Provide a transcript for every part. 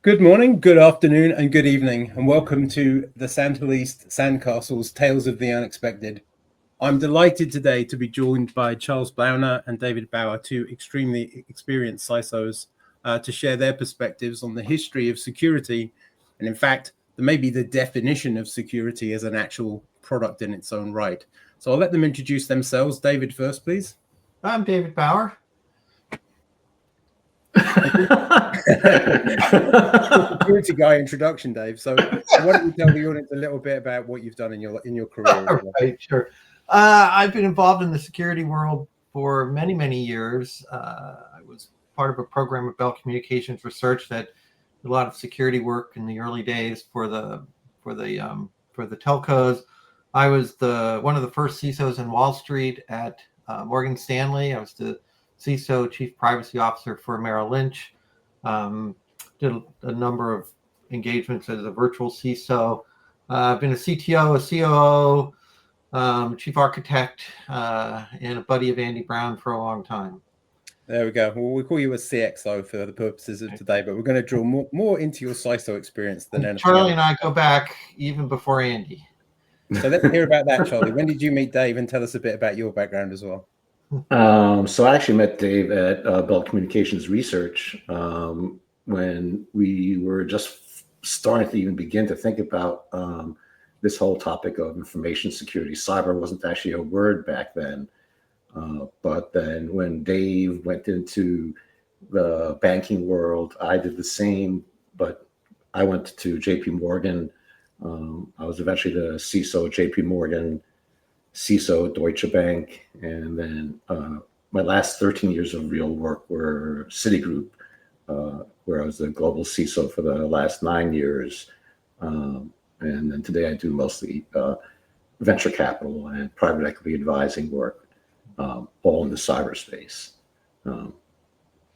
Good morning, good afternoon, and good evening, and welcome to the Sandhill East Sandcastles Tales of the Unexpected. I'm delighted today to be joined by Charles Blauner and David Bauer, two extremely experienced CISOs, to share their perspectives on the history of security, and in fact, maybe the definition of security as an actual product in its own right. So I'll let them introduce themselves. David first, please. I'm David Bauer. Security guy introduction, Dave. So why don't you tell the audience a little bit about what you've done in your career? As well? Right, sure. I've been involved in the security world for many years. I was part of a program at Bell Communications Research that did a lot of security work in the early days for the telcos. I was one of the first CISOs in Wall Street at Morgan Stanley. I was the CISO, Chief Privacy Officer for Merrill Lynch. Did a number of engagements as a virtual CISO. I've been a CTO, a COO, chief architect, and a buddy of Andy Brown for a long time. There we go. Well, we call you a CXO for the purposes of today, but we're going to draw more into your CISO experience than anything Charlie else. and I go back even before Andy. So let's hear about that, Charlie. When did you meet Dave, and tell us a bit about your background as well? So I actually met Dave at Bell Communications Research when we were just starting to even begin to think about this whole topic of information security. Cyber wasn't actually a word back then. But then when Dave went into the banking world, I did the same, but I went to JP Morgan. I was eventually the CISO JP Morgan, CISO Deutsche Bank, and then my last 13 years of real work were Citigroup, where I was the global CISO for the last 9 years. And then today I do mostly venture capital and private equity advising work, all in the cyberspace.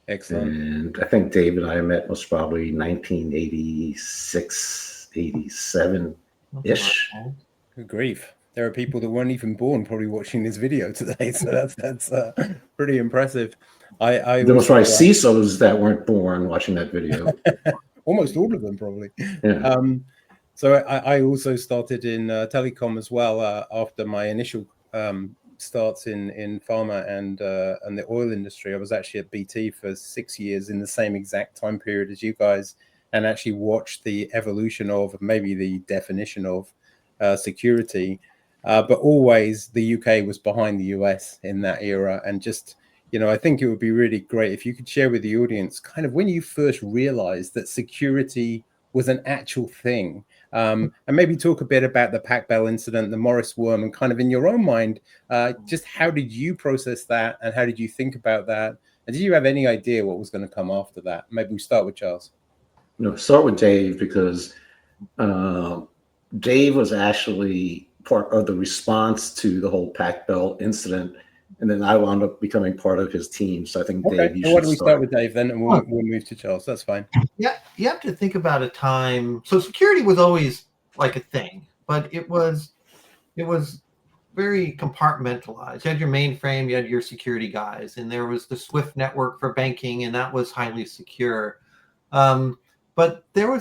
Excellent. And I think Dave and I met most probably 1986, 87-ish. Good grief. There are people that weren't even born probably watching this video today, so that's pretty impressive. There was probably CISOs that weren't born watching that video. Almost all of them, probably. Yeah. So I also started in telecom as well after my initial starts in pharma and the oil industry. I was actually at BT for 6 years in the same exact time period as you guys, and actually watched the evolution of, maybe the definition of, security. But always the UK was behind the US in that era. And just, I think it would be really great if you could share with the audience kind of when you first realized that security was an actual thing. And maybe talk a bit about the Pac Bell incident, the Morris worm, and kind of in your own mind, just how did you process that and how did you think about that? And did you have any idea what was going to come after that? Maybe we start with Charles. No, start with Dave, because Dave was actually part of the response to the whole Pac Bell incident. And then I wound up becoming part of his team. So I think, okay. Dave, you so should why don't we start with Dave then, and we'll move to Charles. That's fine. Yeah, you have to think about a time. So security was always like a thing, but it was very compartmentalized. You had your mainframe, you had your security guys, and there was the Swift network for banking, and that was highly secure. But there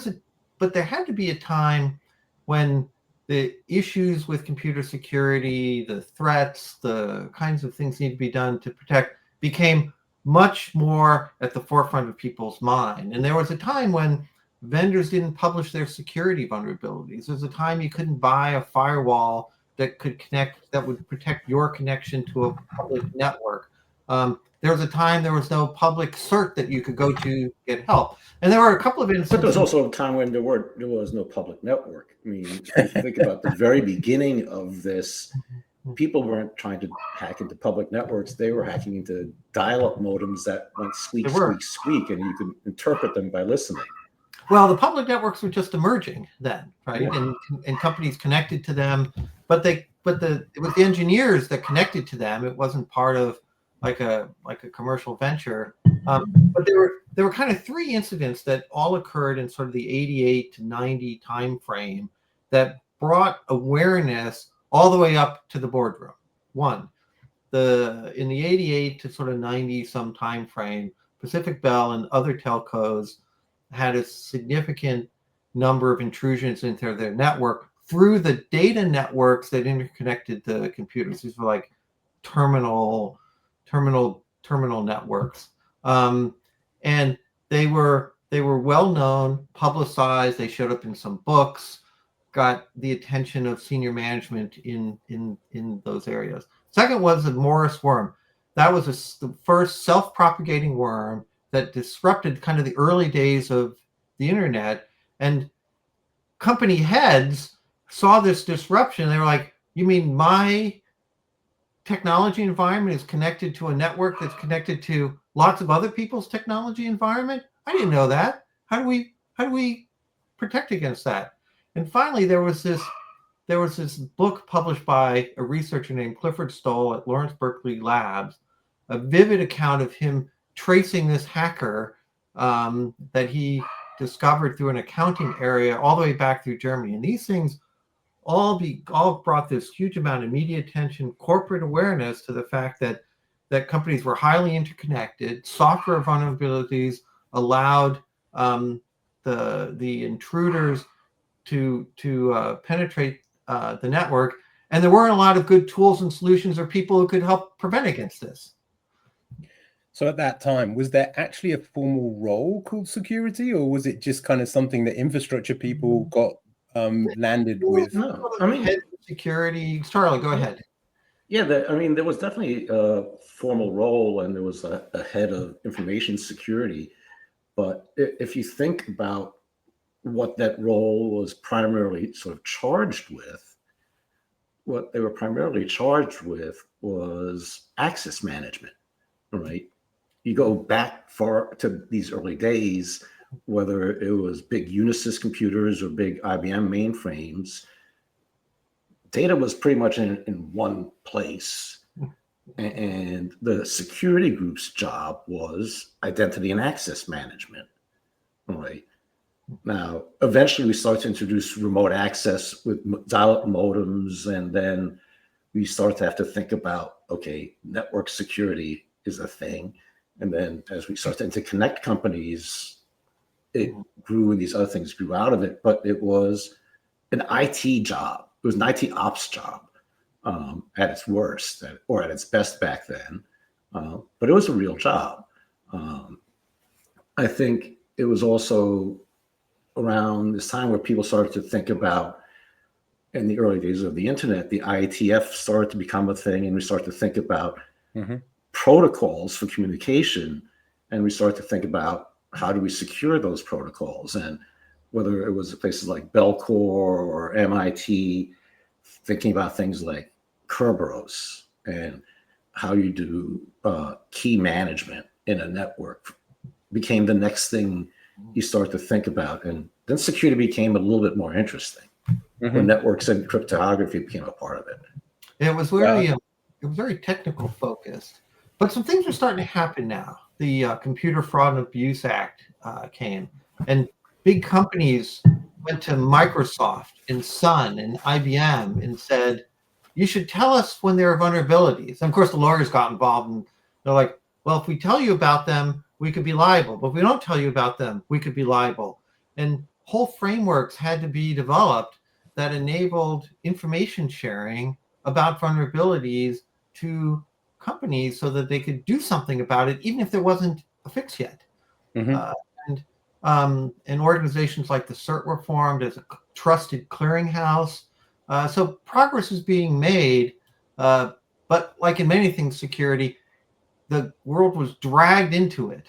had to be a time when the issues with computer security, the threats, the kinds of things need to be done to protect became much more at the forefront of people's mind. And there was a time when vendors didn't publish their security vulnerabilities. There was a time you couldn't buy a firewall that could connect, that would protect your connection to a public network. There was a time there was no public CERT that you could go to get help. And there were a couple of instances. But there was also a time when there was no public network. I mean, if you think about the very beginning of this, people weren't trying to hack into public networks. They were hacking into dial-up modems that went squeak, squeak, squeak, and you could interpret them by listening. Well, the public networks were just emerging then, right? Yeah. And companies connected to them, but it was the engineers that connected to them. It wasn't part of like a commercial venture. But there were kind of three incidents that all occurred in sort of the 88 to 90 time frame that brought awareness all the way up to the boardroom. One, in the 88 to sort of 90 some time frame, Pacific Bell and other telcos had a significant number of intrusions into their network through the data networks that interconnected the computers. These were like terminal networks, and they were well known, publicized. They showed up in some books, got the attention of senior management in those areas. Second was the Morris worm. That was the first self-propagating worm that disrupted kind of the early days of the internet, and company heads saw this disruption. They were like, you mean my technology environment is connected to a network that's connected to lots of other people's technology environment? I didn't know that. How do we protect against that? And finally, there was this book published by a researcher named Clifford Stoll at Lawrence Berkeley Labs, a vivid account of him tracing this hacker that he discovered through an accounting area all the way back through Germany. And these things all brought this huge amount of media attention, corporate awareness to the fact that companies were highly interconnected. Software vulnerabilities allowed the intruders to penetrate the network, and there weren't a lot of good tools and solutions or people who could help prevent against this. So at that time, was there actually a formal role called security, or was it just kind of something that infrastructure people got landed with? No, I mean, head of security. Charlie, go ahead. Yeah, there was definitely a formal role, and there was a head of information security. But if you think about what that role was primarily sort of charged with, what they were primarily charged with was access management, right? You go back far to these early days, whether it was big Unisys computers or big IBM mainframes, data was pretty much in one place. And the security group's job was identity and access management, right? Now, eventually we started to introduce remote access with dial-up modems, and then we started to have to think about, okay, network security is a thing. And then as we started to interconnect companies, it grew and these other things grew out of it, but it was an IT job. It was an IT ops job at its worst, or at its best back then. But it was a real job. I think it was also around this time where people started to think about, in the early days of the internet, the IETF started to become a thing, and we started to think about protocols for communication, and we started to think about how do we secure those protocols, and whether it was places like Belcore or MIT, thinking about things like Kerberos and how you do key management in a network became the next thing you start to think about. And then security became a little bit more interesting when networks and cryptography became a part of it. It was very technical focused, but some things are starting to happen now. The Computer Fraud and Abuse Act came, and big companies went to Microsoft and Sun and IBM and said, you should tell us when there are vulnerabilities. And of course, the lawyers got involved, and they're like, well, if we tell you about them, we could be liable. But if we don't tell you about them, we could be liable. And whole frameworks had to be developed that enabled information sharing about vulnerabilities to companies so that they could do something about it, even if there wasn't a fix yet. And organizations like the CERT were formed as a trusted clearinghouse. So progress is being made, but like in many things, security, the world was dragged into it.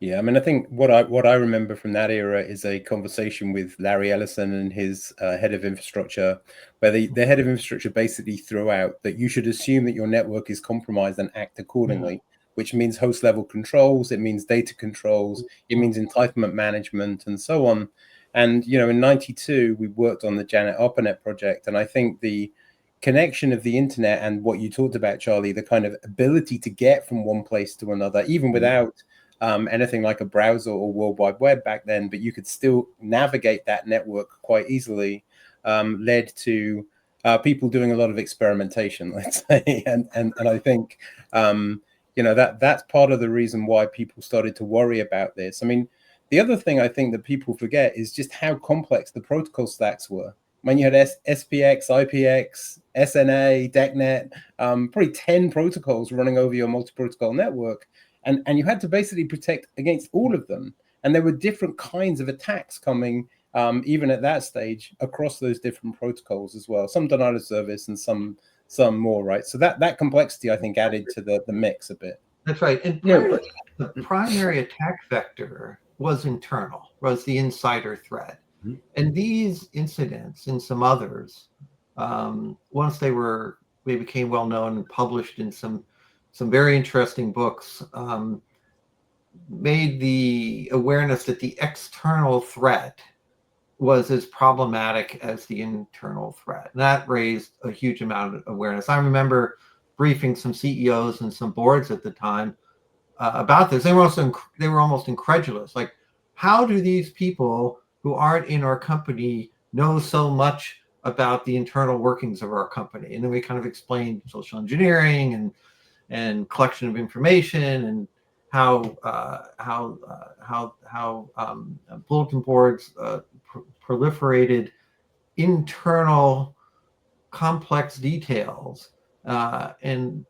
Yeah, I mean, I think what I remember from that era is a conversation with Larry Ellison and his head of infrastructure, where the head of infrastructure basically threw out that you should assume that your network is compromised and act accordingly, which means host level controls, it means data controls, it means entitlement management, and so on. And, you know, in '92, we worked on the Janet ARPANET project, and I think the connection of the internet and what you talked about, Charlie, the kind of ability to get from one place to another, even without anything like a browser or World Wide Web back then, but you could still navigate that network quite easily, led to people doing a lot of experimentation, let's say. And I think, you know, that's part of the reason why people started to worry about this. I mean, The other thing I think that people forget is just how complex the protocol stacks were. When you had SPX, IPX, SNA, DECnet, probably 10 protocols running over your multi-protocol network. And you had to basically protect against all of them. And there were different kinds of attacks coming, even at that stage, across those different protocols as well. Some denial of service and some more, right? So that complexity, I think, added to the mix a bit. That's right. And the primary attack vector was internal, was the insider threat. Mm-hmm. And these incidents and some others, once they became well known and published in some very interesting books, made the awareness that the external threat was as problematic as the internal threat. And that raised a huge amount of awareness. I remember briefing some CEOs and some boards at the time about this. They were almost incredulous. Like, how do these people who aren't in our company know so much about the internal workings of our company? And then we kind of explained social engineering and collection of information and how bulletin boards proliferated internal complex details, and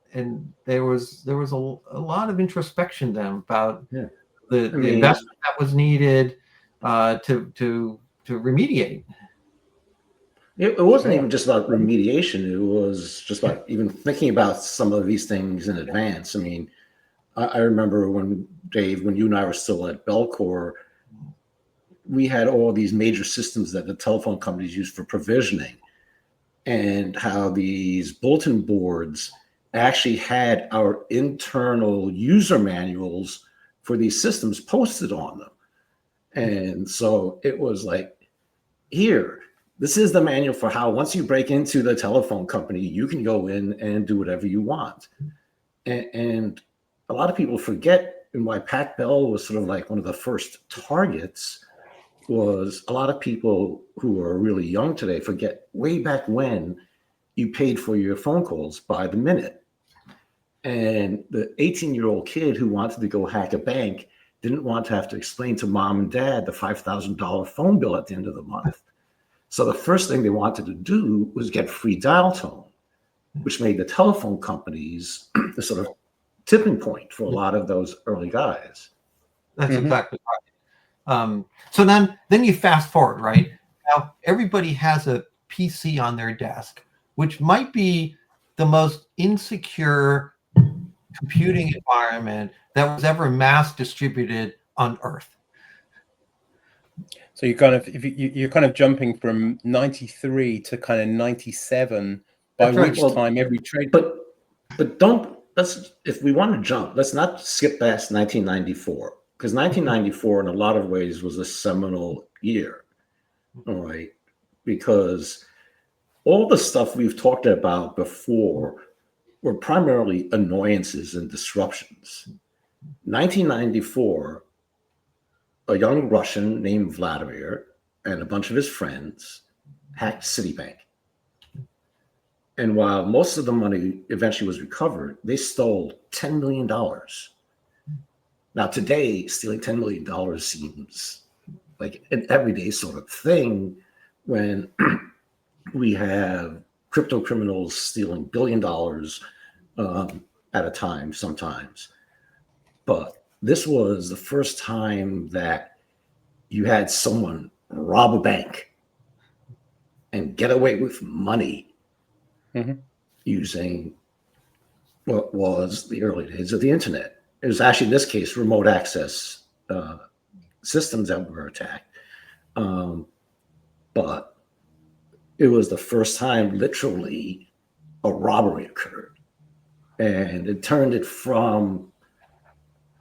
there was a lot of introspection then about the investment that was needed to remediate. It wasn't even just about remediation. It was just about even thinking about some of these things in advance. I mean, I remember when, Dave, when you and I were still at Belcor, we had all these major systems that the telephone companies used for provisioning, and how these bulletin boards actually had our internal user manuals for these systems posted on them. And so it was like, here, this is the manual for how once you break into the telephone company, you can go in and do whatever you want. And a lot of people forget, and why Pat Bell was sort of like one of the first targets, was a lot of people who are really young today forget way back when you paid for your phone calls by the minute. And the 18-year-old kid who wanted to go hack a bank didn't want to have to explain to mom and dad the $5,000 phone bill at the end of the month. So the first thing they wanted to do was get free dial tone, which made the telephone companies the sort of tipping point for a lot of those early guys. That's exactly right. So then you fast forward, right? Now everybody has a PC on their desk, which might be the most insecure computing environment that was ever mass distributed on Earth. So you're kind of jumping from 93 to kind of 97, by which time every trade. But if we want to jump, let's not skip past 1994, because 1994 in a lot of ways was a seminal year, all right? Because all the stuff we've talked about before were primarily annoyances and disruptions. 1994, a young Russian named Vladimir and a bunch of his friends hacked Citibank. And while most of the money eventually was recovered, they stole $10 million. Now, today, stealing $10 million seems like an everyday sort of thing when we have crypto criminals stealing $1 billion at a time sometimes. But this was the first time that you had someone rob a bank and get away with money using what was the early days of the internet. It was actually, in this case, remote access systems that were attacked. But it was the first time, literally, a robbery occurred. And it turned it from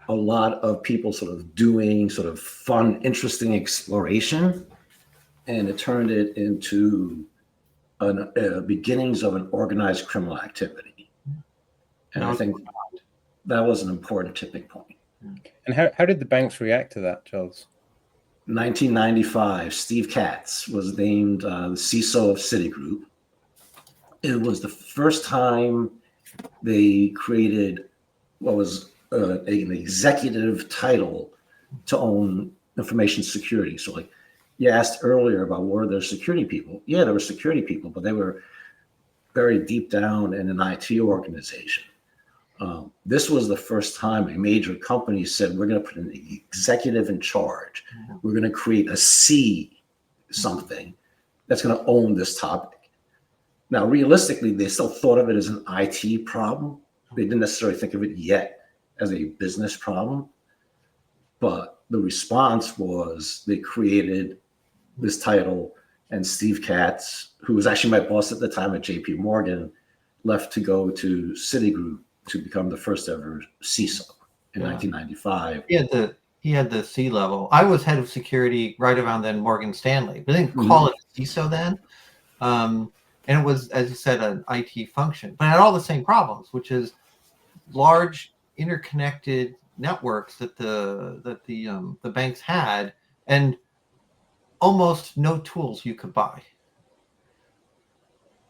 a lot of people sort of doing sort of fun, interesting exploration, and it turned it into beginnings of an organized criminal activity. And I think that was an important tipping point. And how did the banks react to that, Charles? 1995, Steve Katz was named the CISO of Citigroup. It was the first time they created what was an executive title to own information security. So like you asked earlier about were there security people? Yeah, there were security people, but they were very deep down in an IT organization. This was the first time a major company said, we're going to put an executive in charge. We're going to create a C something that's going to own this topic. Now, realistically, they still thought of it as an IT problem. They didn't necessarily think of it yet as a business problem. But the response was they created this title, and Steve Katz, who was actually my boss at the time at JP Morgan, left to go to Citigroup to become the first ever CISO in 1995. He had the C level. I was head of security right around then, Morgan Stanley, but they didn't call it CISO then. And it was, as you said, an IT function, but it had all the same problems, which is large interconnected networks that the banks had, and almost no tools you could buy.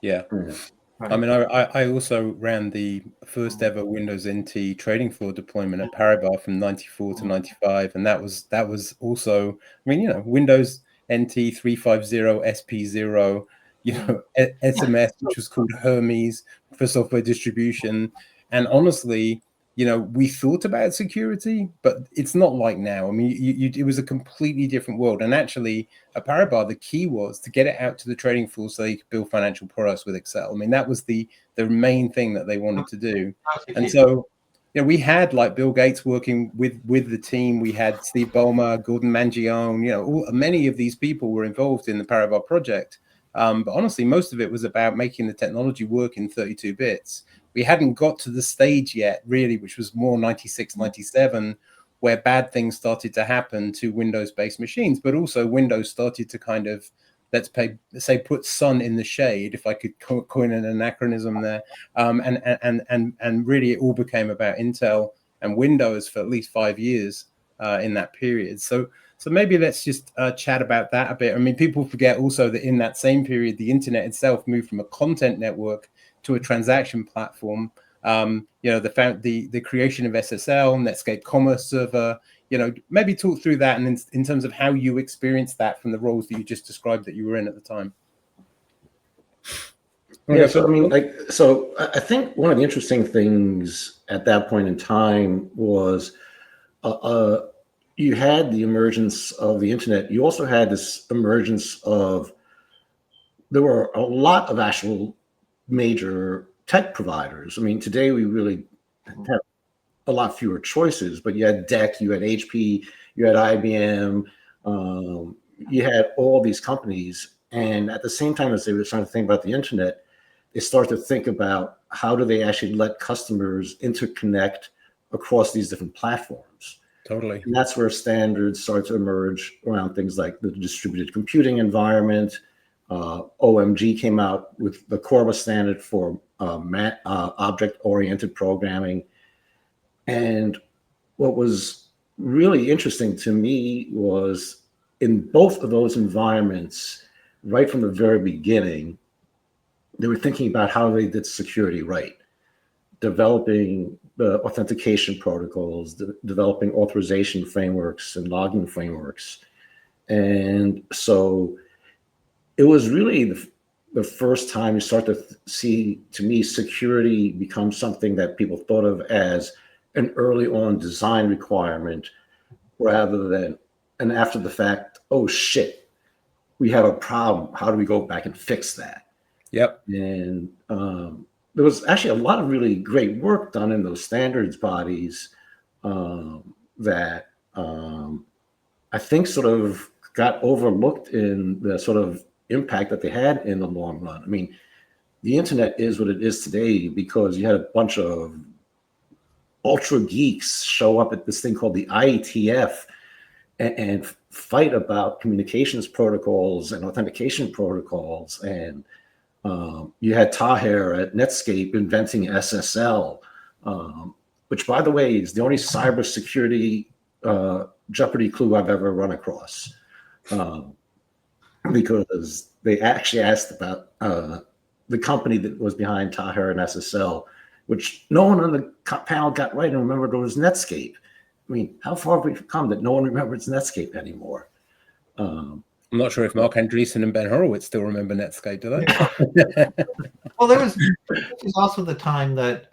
Yeah. Right. I mean, I also ran the first ever Windows NT trading floor deployment at Paribas from 94 to 95. And that was also, I mean, you know, Windows NT 350 SP0, you know, SMS, which was called Hermes for software distribution. And honestly, you know, we thought about security, but it's not like now. I mean, it was a completely different world. And actually, at Paribas, the key was to get it out to the trading floor so they could build financial products with Excel. I mean, that was the main thing that they wanted to do. And so, you know, we had like Bill Gates working with the team. We had Steve Ballmer, Gordon Mangione, you know, many of these people were involved in the Paribas project. But honestly, most of it was about making the technology work in 32 bits. We hadn't got to the stage yet, really, which was more 96, 97, where bad things started to happen to Windows-based machines, but also Windows started to kind of, say, put sun in the shade, if I could coin an anachronism there, and really it all became about Intel and Windows for at least 5 years in that period. So maybe let's just chat about that a bit. I mean, people forget also that in that same period, the internet itself moved from a content network to a transaction platform. You know, the creation of SSL, Netscape Commerce Server. You know, maybe talk through that, and in terms of how you experienced that from the roles that you just described that you were in at the time. Yeah, so I mean, so I think one of the interesting things at that point in time was you had the emergence of the internet. You also had this emergence of, there were a lot of actual major tech providers. I mean, today we really have a lot fewer choices, but you had DEC, you had HP, you had IBM, you had all these companies. And at the same time as they were trying to think about the internet, they started to think about how do they actually let customers interconnect across these different platforms. Totally. And that's where standards start to emerge around things like the distributed computing environment. OMG came out with the Corba standard for object-oriented programming. And what was really interesting to me was in both of those environments, right from the very beginning, they were thinking about how they did security right, developing the authentication protocols, developing authorization frameworks and logging frameworks. And so it was really the first time you start to see, to me, security become something that people thought of as an early on design requirement rather than an after the fact, oh shit, we have a problem. How do we go back and fix that? Yep. And there was actually a lot of really great work done in those standards bodies that I think sort of got overlooked in the sort of impact that they had in the long run. I mean, the internet is what it is today because you had a bunch of ultra geeks show up at this thing called the IETF and fight about communications protocols and authentication protocols. And you had Taher at Netscape inventing SSL, which, by the way, is the only cybersecurity Jeopardy clue I've ever run across. Because they actually asked about the company that was behind Taher and SSL, which no one on the panel got right and remembered it was Netscape. mean, how far have we come that no one remembers Netscape anymore? I'm not sure if Mark Andreessen and Ben Horowitz still remember Netscape, do they? Well, this was also the time that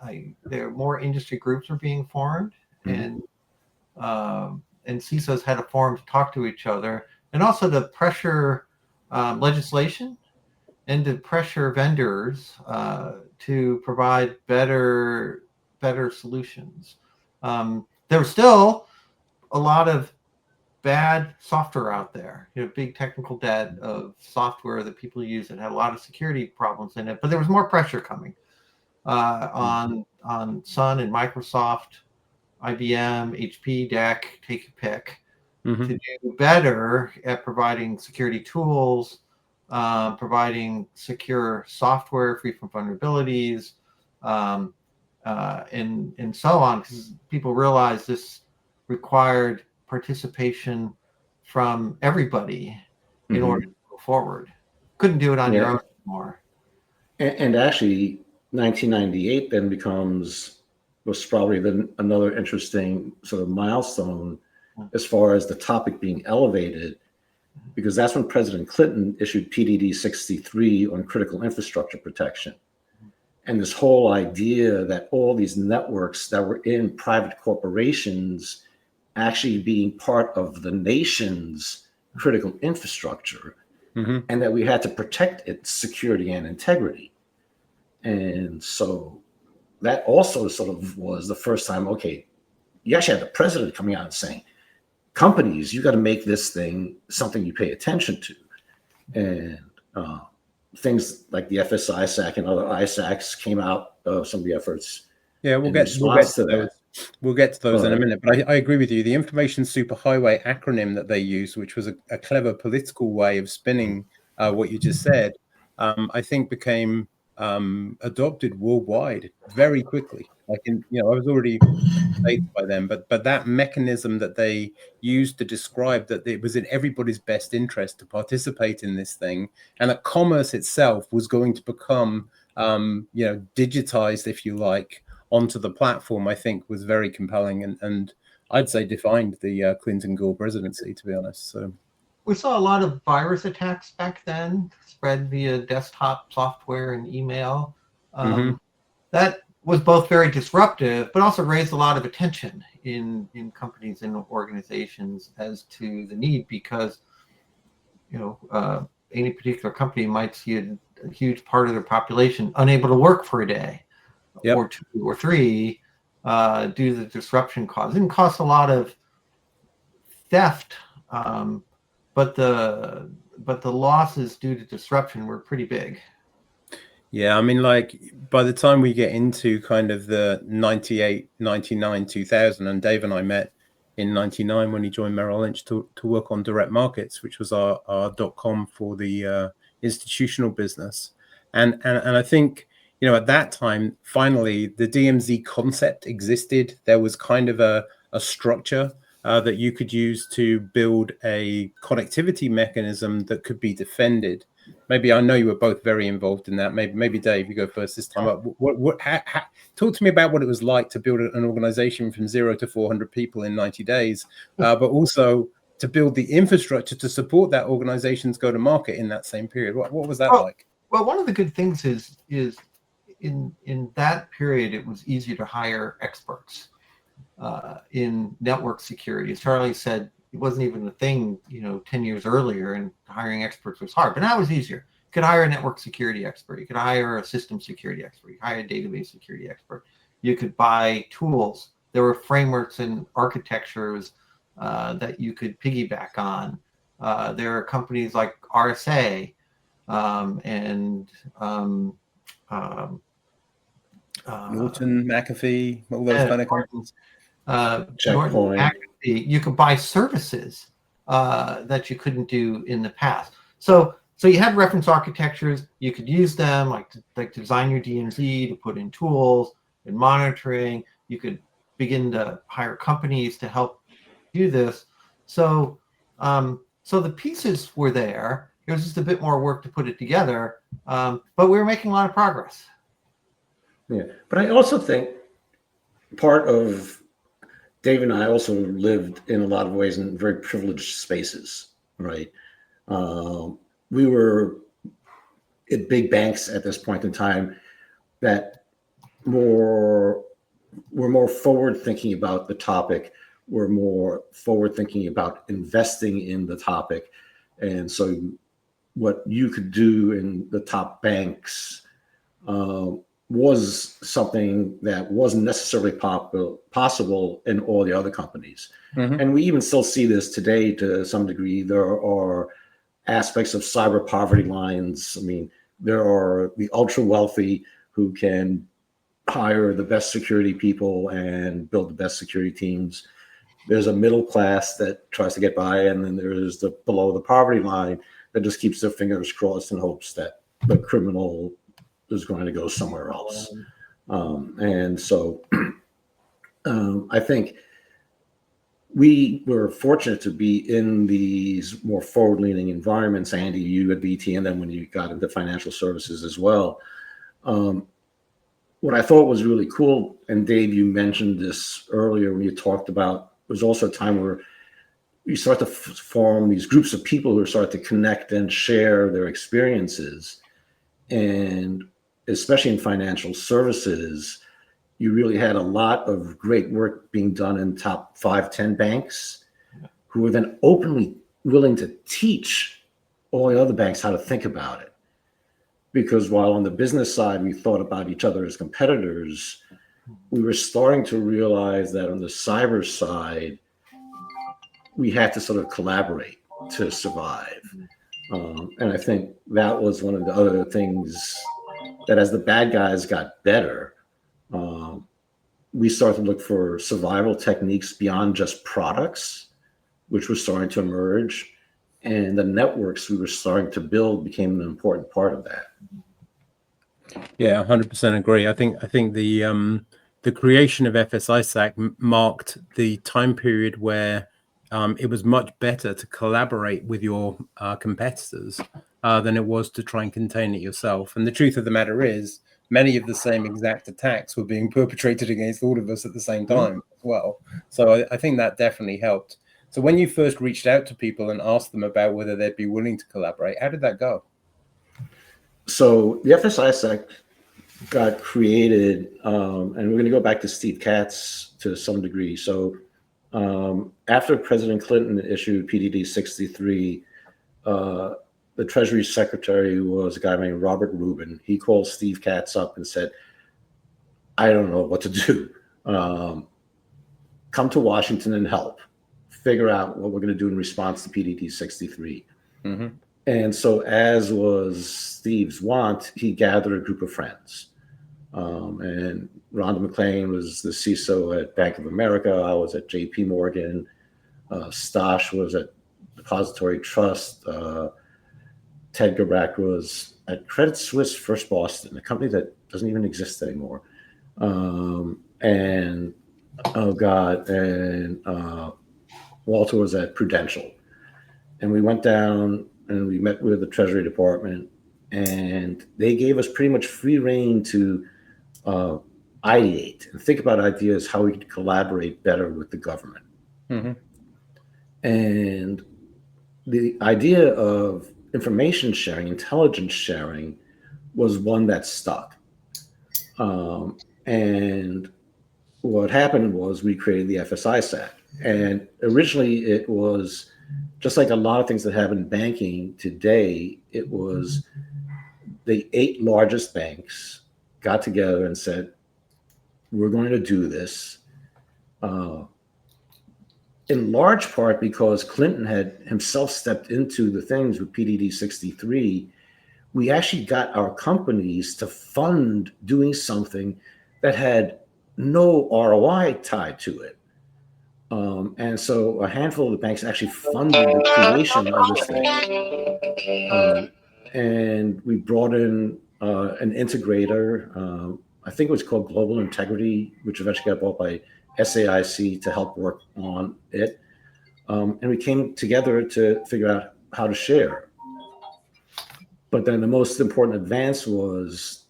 there more industry groups were being formed, and CISOs had a forum to talk to each other, and also to pressure legislation and to pressure vendors to provide better solutions. There was still a lot of bad software out there, big technical debt of software that people use that had a lot of security problems in it, but there was more pressure coming on Sun and Microsoft, IBM, HP, DEC, take your pick, to do better at providing security tools, providing secure software free from vulnerabilities, and so on, because people realized this required participation from everybody in order to go forward. Couldn't do it on your own anymore. And actually, 1998 then was probably then another interesting sort of milestone as far as the topic being elevated, because that's when President Clinton issued PDD 63 on critical infrastructure protection. And this whole idea that all these networks that were in private corporations actually being part of the nation's critical infrastructure, and that we had to protect its security and integrity. And so that also sort of was the first time, okay, you actually had the president coming out and saying, companies, you got to make this thing something you pay attention to. And things like the FS-ISAC and other ISACs came out of some of the efforts. Yeah, we'll get to those. We'll get to those in a minute, but I agree with you. The information superhighway acronym that they used, which was a clever political way of spinning what you just said, I think became adopted worldwide very quickly. Like I was already late by then, but that mechanism that they used to describe that it was in everybody's best interest to participate in this thing, and that commerce itself was going to become digitized, if you like, onto the platform, I think was very compelling, and I'd say defined the Clinton-Gore presidency, to be honest. So we saw a lot of virus attacks back then, spread via desktop software and email. That was both very disruptive, but also raised a lot of attention in companies and organizations as to the need, because any particular company might see a huge part of their population unable to work for a day. Or 2 or 3 due to the disruption caused. It didn't cost a lot of theft, but the losses due to disruption were pretty big. Yeah, I mean, like by the time we get into kind of the 98, 99, 2000, and Dave and I met in 99 when he joined Merrill Lynch to work on direct markets, which was our .com for the institutional business. And I think, at that time, finally, the DMZ concept existed. There was kind of a structure that you could use to build a connectivity mechanism that could be defended. Maybe I know you were both very involved in that. Maybe Dave, you go first this time. Talk to me about what it was like to build an organization from 0 to 400 people in 90 days, but also to build the infrastructure to support that organization's go-to-market in that same period. What was that like? Well, one of the good things is in that period, it was easier to hire experts in network security. As Charlie said, it wasn't even a thing, 10 years earlier, and hiring experts was hard. But now it was easier. You could hire a network security expert. You could hire a system security expert. You could hire a database security expert. You could buy tools. There were frameworks and architectures that you could piggyback on. There are companies like RSA and Norton, McAfee, all those kind of companies. Checkpoint. You could buy services that you couldn't do in the past. So you had reference architectures. You could use them, like design your DMZ to put in tools and monitoring. You could begin to hire companies to help do this. So the pieces were there. It was just a bit more work to put it together, but we were making a lot of progress. Yeah, but I also think part of Dave and I also lived in a lot of ways in very privileged spaces, right? We were at big banks at this point in time that were more forward thinking about the topic, were more forward thinking about investing in the topic. And so what you could do in the top banks was something that wasn't necessarily possible in all the other companies. Mm-hmm. And we even still see this today to some degree. There are aspects of cyber poverty lines. I mean, there are the ultra wealthy who can hire the best security people and build the best security teams. There's a middle class that tries to get by, and then there's the below the poverty line that just keeps their fingers crossed and hopes that the criminal is going to go somewhere else. And so I think we were fortunate to be in these more forward-leaning environments. Andy, you at BT, and then when you got into financial services as well. What I thought was really cool, and Dave, you mentioned this earlier when you talked about, it was also a time where you start to form these groups of people who start to connect and share their experiences. And especially in financial services, you really had a lot of great work being done in top 5, 10 banks who were then openly willing to teach all the other banks how to think about it. Because while on the business side, we thought about each other as competitors, we were starting to realize that on the cyber side, we had to sort of collaborate to survive. And I think that was one of the other things that as the bad guys got better, we started to look for survival techniques beyond just products, which were starting to emerge. And the networks we were starting to build became an important part of that. Yeah, 100% agree. I think the creation of FSISAC marked the time period where it was much better to collaborate with your competitors than it was to try and contain it yourself. And the truth of the matter is, many of the same exact attacks were being perpetrated against all of us at the same time as well. So I think that definitely helped. So when you first reached out to people and asked them about whether they'd be willing to collaborate, how did that go? So the FSISAC got created, and we're going to go back to Steve Katz to some degree. So after President Clinton issued PDD 63, the Treasury Secretary was a guy named Robert Rubin. He called Steve Katz up and said, I don't know what to do. Come to Washington and help figure out what we're going to do in response to PDD 63. Mm-hmm. And so, as was Steve's wont, he gathered a group of friends. And Rhonda McClain was the CISO at Bank of America. I was at JP Morgan. Stosh was at Depository Trust. Ted Gerbach was at Credit Suisse First Boston, a company that doesn't even exist anymore. And Walter was at Prudential. And we went down and we met with the Treasury Department, and they gave us pretty much free rein to ideate and think about ideas how we could collaborate better with the government. Mm-hmm. And the idea of information sharing, intelligence sharing, was one that stuck. And what happened was we created the FSISAC. And originally it was just like a lot of things that happen in banking today. It was the 8 largest banks got together and said, we're going to do this. In large part because Clinton had himself stepped into the things with PDD 63, we actually got our companies to fund doing something that had no ROI tied to it. And so a handful of the banks actually funded the creation of this thing. And we brought in an integrator, I think it was called Global Integrity, which eventually got bought by SAIC to help work on it. And we came together to figure out how to share. But then the most important advance was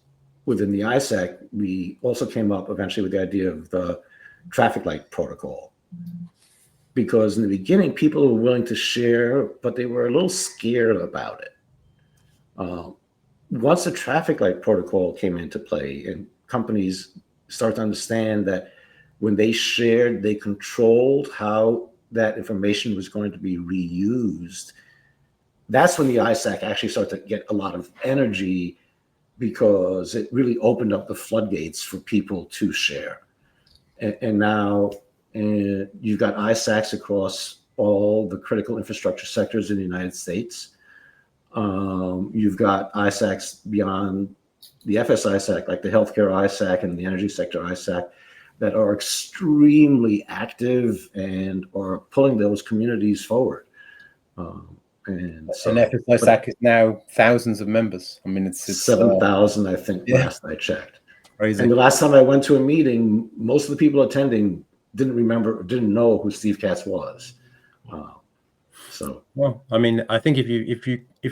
within the ISAC, we also came up eventually with the idea of the traffic light protocol. because in the beginning, people were willing to share, but they were a little scared about it. Once the traffic light protocol came into play and companies start to understand that when they shared, they controlled how that information was going to be reused, that's when the ISAC actually started to get a lot of energy, because it really opened up the floodgates for people to share. And now you've got ISACs across all the critical infrastructure sectors in the United States. You've got ISACs beyond the FS ISAC, like the healthcare ISAC and the energy sector ISAC, that are extremely active and are pulling those communities forward. And FS ISAC is now thousands of members. I mean, it's 7,000, I think, last I checked. Crazy. And the last time I went to a meeting, most of the people attending didn't remember or didn't know who Steve Katz was. Well, I mean, I think if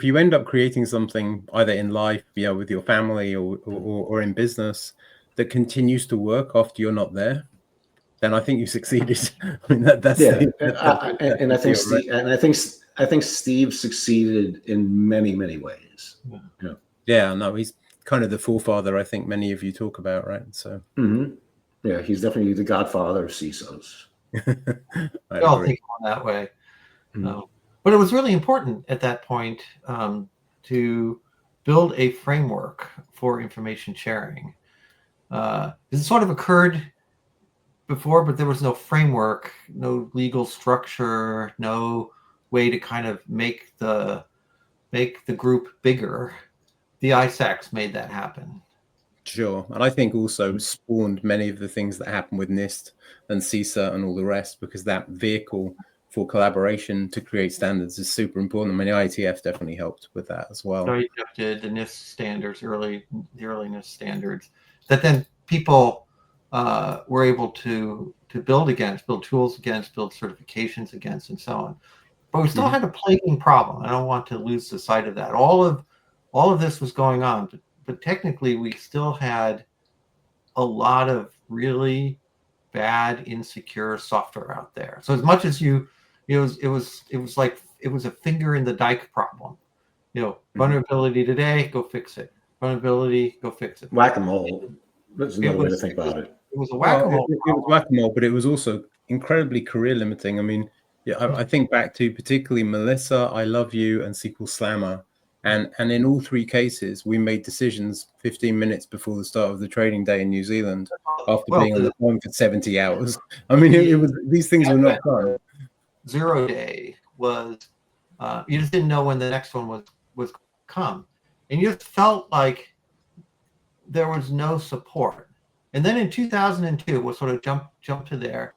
you end up creating something either in life, with your family or in business that continues to work after you're not there, then I think you succeeded. I mean, that's I think Steve succeeded in many, many ways. Yeah, no, he's kind of the forefather I think many of you talk about, right? So yeah, he's definitely the godfather of CISOs. We all think that way. But it was really important at that point to build a framework for information sharing. This sort of occurred before, but there was no framework, no legal structure, no way to kind of make the group bigger. The ISACs made that happen. Sure. And I think also spawned many of the things that happened with NIST and CISA and all the rest, because that vehicle for collaboration to create standards is super important. I mean, IETF definitely helped with that as well. IETF did the NIST standards, the early NIST standards, that then people were able to build against, build tools against, build certifications against, and so on. But we still had a plaguing problem. I don't want to lose the sight of that. All of this was going on, but technically we still had a lot of really bad, insecure software out there. So as much as it was like it was a finger in the dike problem. Vulnerability today, go fix it. Vulnerability, go fix it. Whack-a-mole. That's another way to think about it. It was a whack-a-mole. It was whack-a-mole, but it was also incredibly career limiting. I mean, I think back to particularly Melissa, I Love You, and SQL Slammer. And in all three cases, we made decisions 15 minutes before the start of the trading day in New Zealand after being on the phone for 70 hours. I mean, it was these things were not fun. 0 day was, you just didn't know when the next one was come. And you just felt like there was no support. And then in 2002, we'll sort of jump to there.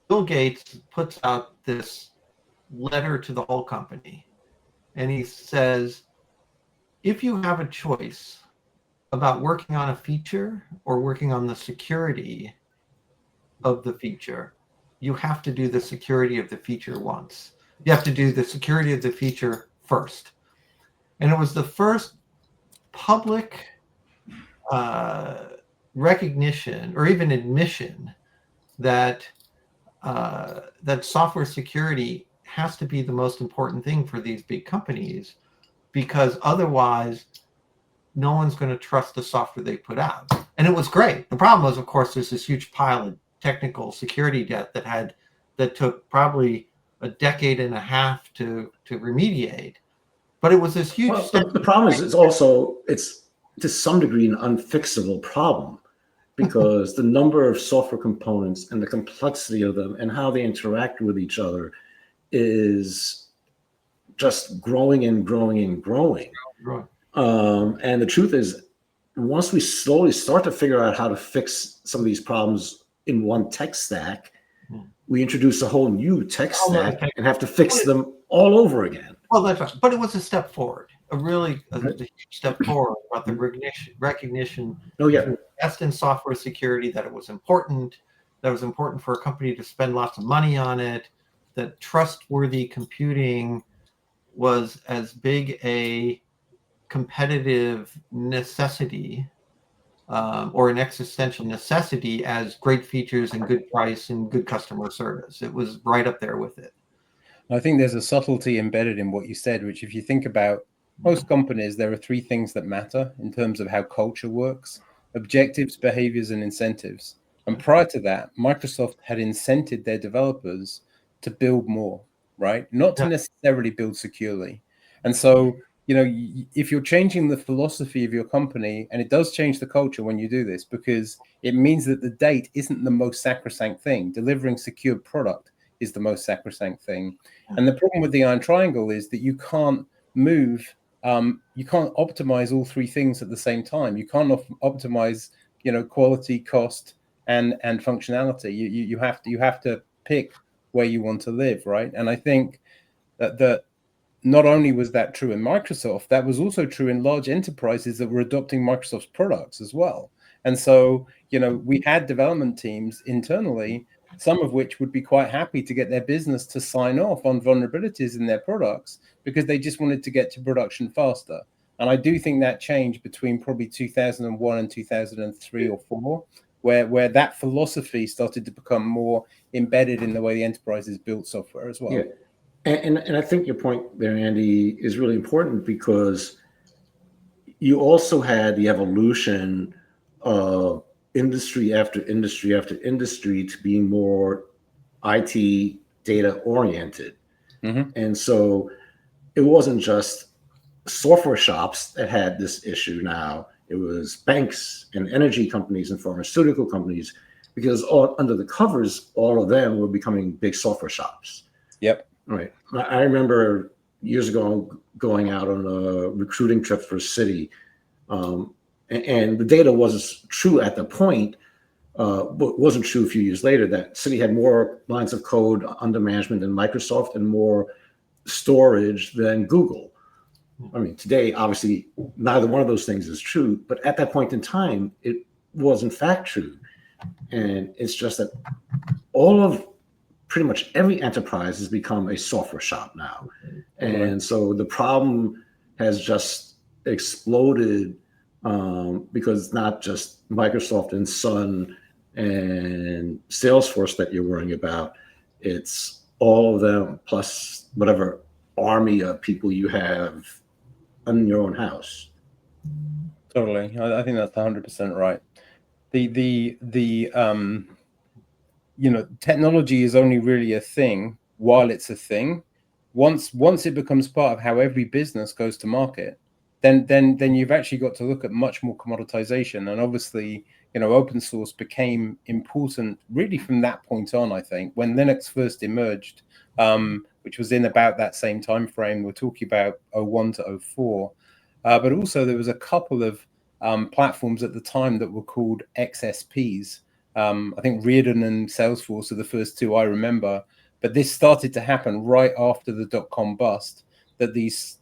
Bill Gates puts out this letter to the whole company. And he says, if you have a choice about working on a feature or working on the security of the feature, you have to do the security of the feature once. You have to do the security of the feature first. And it was the first public recognition or even admission that that software security has to be the most important thing for these big companies, because otherwise no one's going to trust the software they put out. And it was great. The problem was, of course, there's this huge pile of technical security debt that took probably a decade and a half to remediate. But it was this huge step. The problem is it's to some degree an unfixable problem, because the number of software components and the complexity of them and how they interact with each other is just growing and growing and growing. Right. And the truth is, once we slowly start to figure out how to fix some of these problems in one tech stack, we introduce a whole new tech stack and have to fix them all over again. Well, that's right. But it was a step forward, a huge step forward about the recognition. Oh, yeah. Invest in software security, that it was important, for a company to spend lots of money on it, that trustworthy computing was as big a competitive necessity or an existential necessity as great features and good price and good customer service. It was right up there with it. I think there's a subtlety embedded in what you said, which if you think about most companies, there are three things that matter in terms of how culture works: objectives, behaviors, and incentives. And prior to that, Microsoft had incented their developers to build more, right? Not to Yeah. necessarily build securely. And so, if you're changing the philosophy of your company, and it does change the culture when you do this, because it means that the date isn't the most sacrosanct thing. Delivering secure product is the most sacrosanct thing. And the problem with the iron triangle is that you can't move, you can't optimize all three things at the same time. You can't optimize, quality, cost, and functionality. You have to pick where you want to live, right? And I think that not only was that true in Microsoft, that was also true in large enterprises that were adopting Microsoft's products as well. And so, we had development teams internally, some of which would be quite happy to get their business to sign off on vulnerabilities in their products because they just wanted to get to production faster. And I do think that changed between probably 2001 and 2003 or 4, where that philosophy started to become more embedded in the way the enterprises built software as well. Yeah. And I think your point there, Andy, is really important because you also had the evolution of industry after industry after industry to being more IT data oriented. Mm-hmm. And so it wasn't just software shops that had this issue now. It was banks and energy companies and pharmaceutical companies, because all under the covers, all of them were becoming big software shops. Yep. Right. I remember years ago going out on a recruiting trip for a city, and the data was true at the point, but wasn't true a few years later. That city had more lines of code under management than Microsoft and more storage than Google. I mean, today, obviously, neither one of those things is true, but at that point in time, it was in fact true. And it's just that pretty much every enterprise has become a software shop now. And so the problem has just exploded because it's not just Microsoft and Sun and Salesforce that you're worrying about. It's all of them plus whatever army of people you have in your own house. Totally. I think that's 100% right. Technology is only really a thing while it's a thing. Once it becomes part of how every business goes to market, then you've actually got to look at much more commoditization. And obviously, open source became important really from that point on. I think when Linux first emerged, which was in about that same time frame, we're talking about 01 to 04. But also there was a couple of platforms at the time that were called XSPs. I think Reardon and Salesforce are the first two I remember. But this started to happen right after the dot-com bust, that these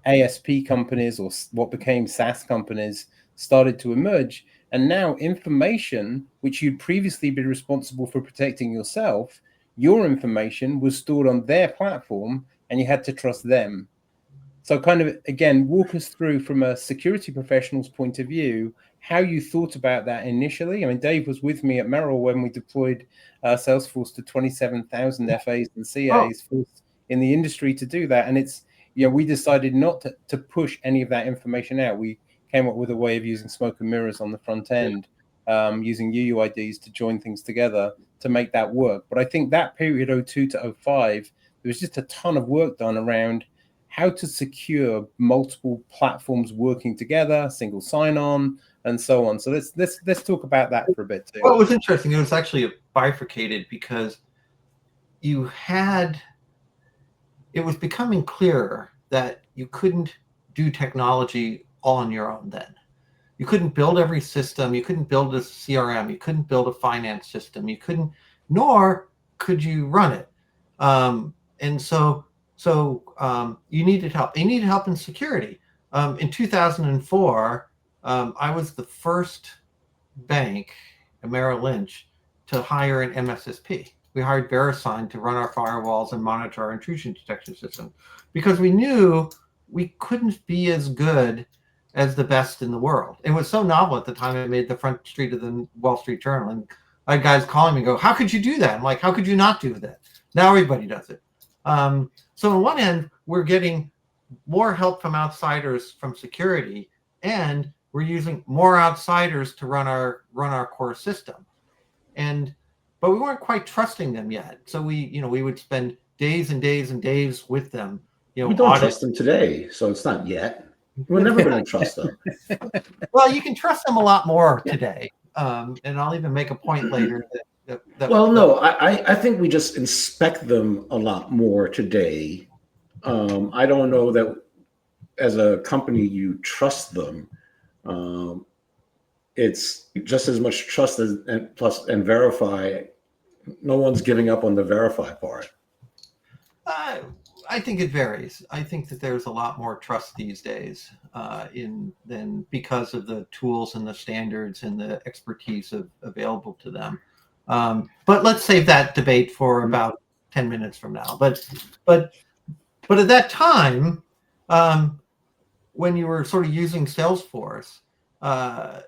ASP companies, or what became SaaS companies, started to emerge. And now information, which you'd previously been responsible for protecting yourself, your information was stored on their platform and you had to trust them. So kind of, again, walk us through from a security professional's point of view, how you thought about that initially. I mean, Dave was with me at Merrill when we deployed Salesforce to 27,000 FAs and CAs in the industry to do that. And it's, we decided not to push any of that information out. We came up with a way of using smoke and mirrors on the front end, using UUIDs to join things together to make that work. But I think that period 02 to 05, there was just a ton of work done around how to secure multiple platforms working together, single sign-on, and so on. So let's talk about that for a bit too. Well, it was interesting. It was actually bifurcated because it was becoming clearer that you couldn't do technology all on your own then. You couldn't build every system. You couldn't build a CRM. You couldn't build a finance system. Nor could you run it. And so you needed help. You needed help in security. In 2004, I was the first bank at Merrill Lynch to hire an MSSP. We hired VeriSign to run our firewalls and monitor our intrusion detection system because we knew we couldn't be as good as the best in the world. It was so novel at the time. It made the front street of the Wall Street Journal, and I had guys calling me and go, "How could you do that?" I'm like, "How could you not do that?" Now everybody does it. So on one end, we're getting more help from outsiders from security, and we're using more outsiders to run our core system. But we weren't quite trusting them yet. So we would spend days and days and days with them. We don't trust them today, so it's not yet. We're never going to trust them. Well, you can trust them a lot more today. And I'll even make a point later I think we just inspect them a lot more today. I don't know that as a company you trust them. It's just as much trust and verify. No one's giving up on the verify part. I think it varies. I think that there's a lot more trust these days because of the tools and the standards and the expertise available to them. But let's save that debate for about 10 minutes from now. But at that time, when you were sort of using Salesforce, that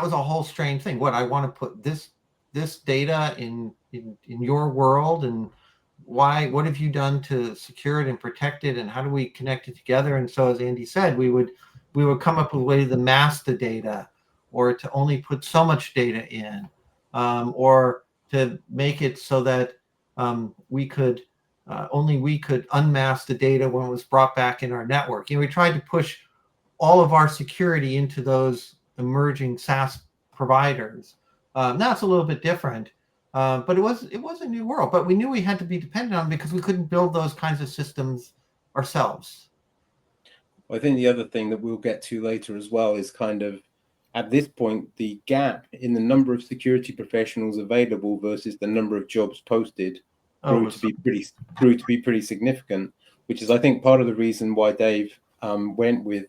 was a whole strange thing. I want to put this data in your world, and what have you done to secure it and protect it, and how do we connect it together? And so, as Andy said, we would come up with a way to mask the data, or to only put so much data in, or to make it so that we could unmask the data when it was brought back in our network. We tried to push all of our security into those emerging SaaS providers. Now it's a little bit different, but it was a new world. But we knew we had to be dependent on them because we couldn't build those kinds of systems ourselves. I think the other thing that we'll get to later as well is kind of, at this point, the gap in the number of security professionals available versus the number of jobs posted grew to be pretty significant, which is, I think, part of the reason why Dave went with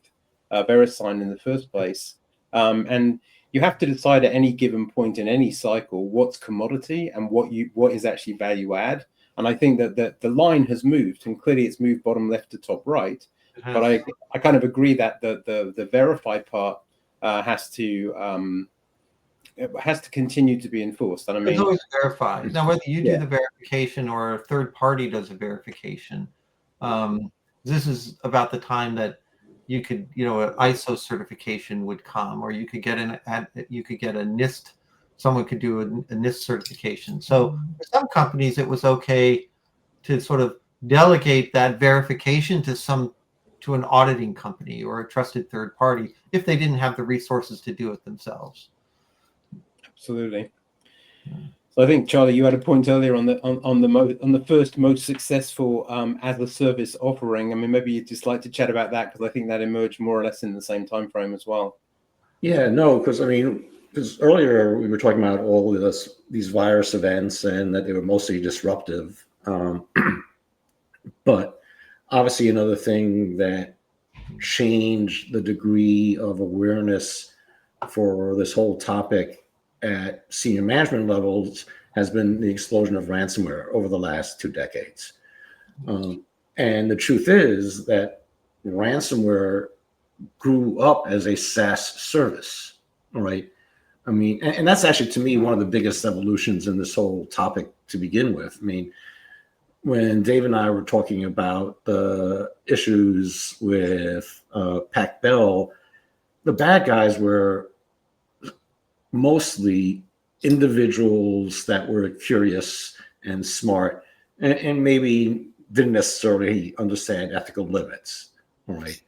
VeriSign in the first place. And you have to decide at any given point in any cycle what's commodity and what is actually value add. And I think that the line has moved, and clearly it's moved bottom left to top right. But I kind of agree that the verify part has to continue to be enforced. And I mean, it's always verified. Now, whether you do the verification or a third party does a verification, this is about the time that you could, an ISO certification would come, or you could get a NIST. Someone could do a NIST certification. So for some companies, it was okay to sort of delegate that verification to an auditing company or a trusted third party if they didn't have the resources to do it themselves. Absolutely. So I think, Charlie, you had a point earlier on the first most successful as a service offering. I mean, maybe you'd just like to chat about that, because I think that emerged more or less in the same time frame as well. Yeah, no, because earlier we were talking about all of these virus events and that they were mostly disruptive. But obviously another thing that changed the degree of awareness for this whole topic at senior management levels has been the explosion of ransomware over the last 2 decades. And the truth is that ransomware grew up as a SaaS service, right? I mean, and that's actually, to me, one of the biggest evolutions in this whole topic to begin with. I mean, when Dave and I were talking about the issues with Pac Bell, the bad guys were mostly individuals that were curious and smart and maybe didn't necessarily understand ethical limits, right?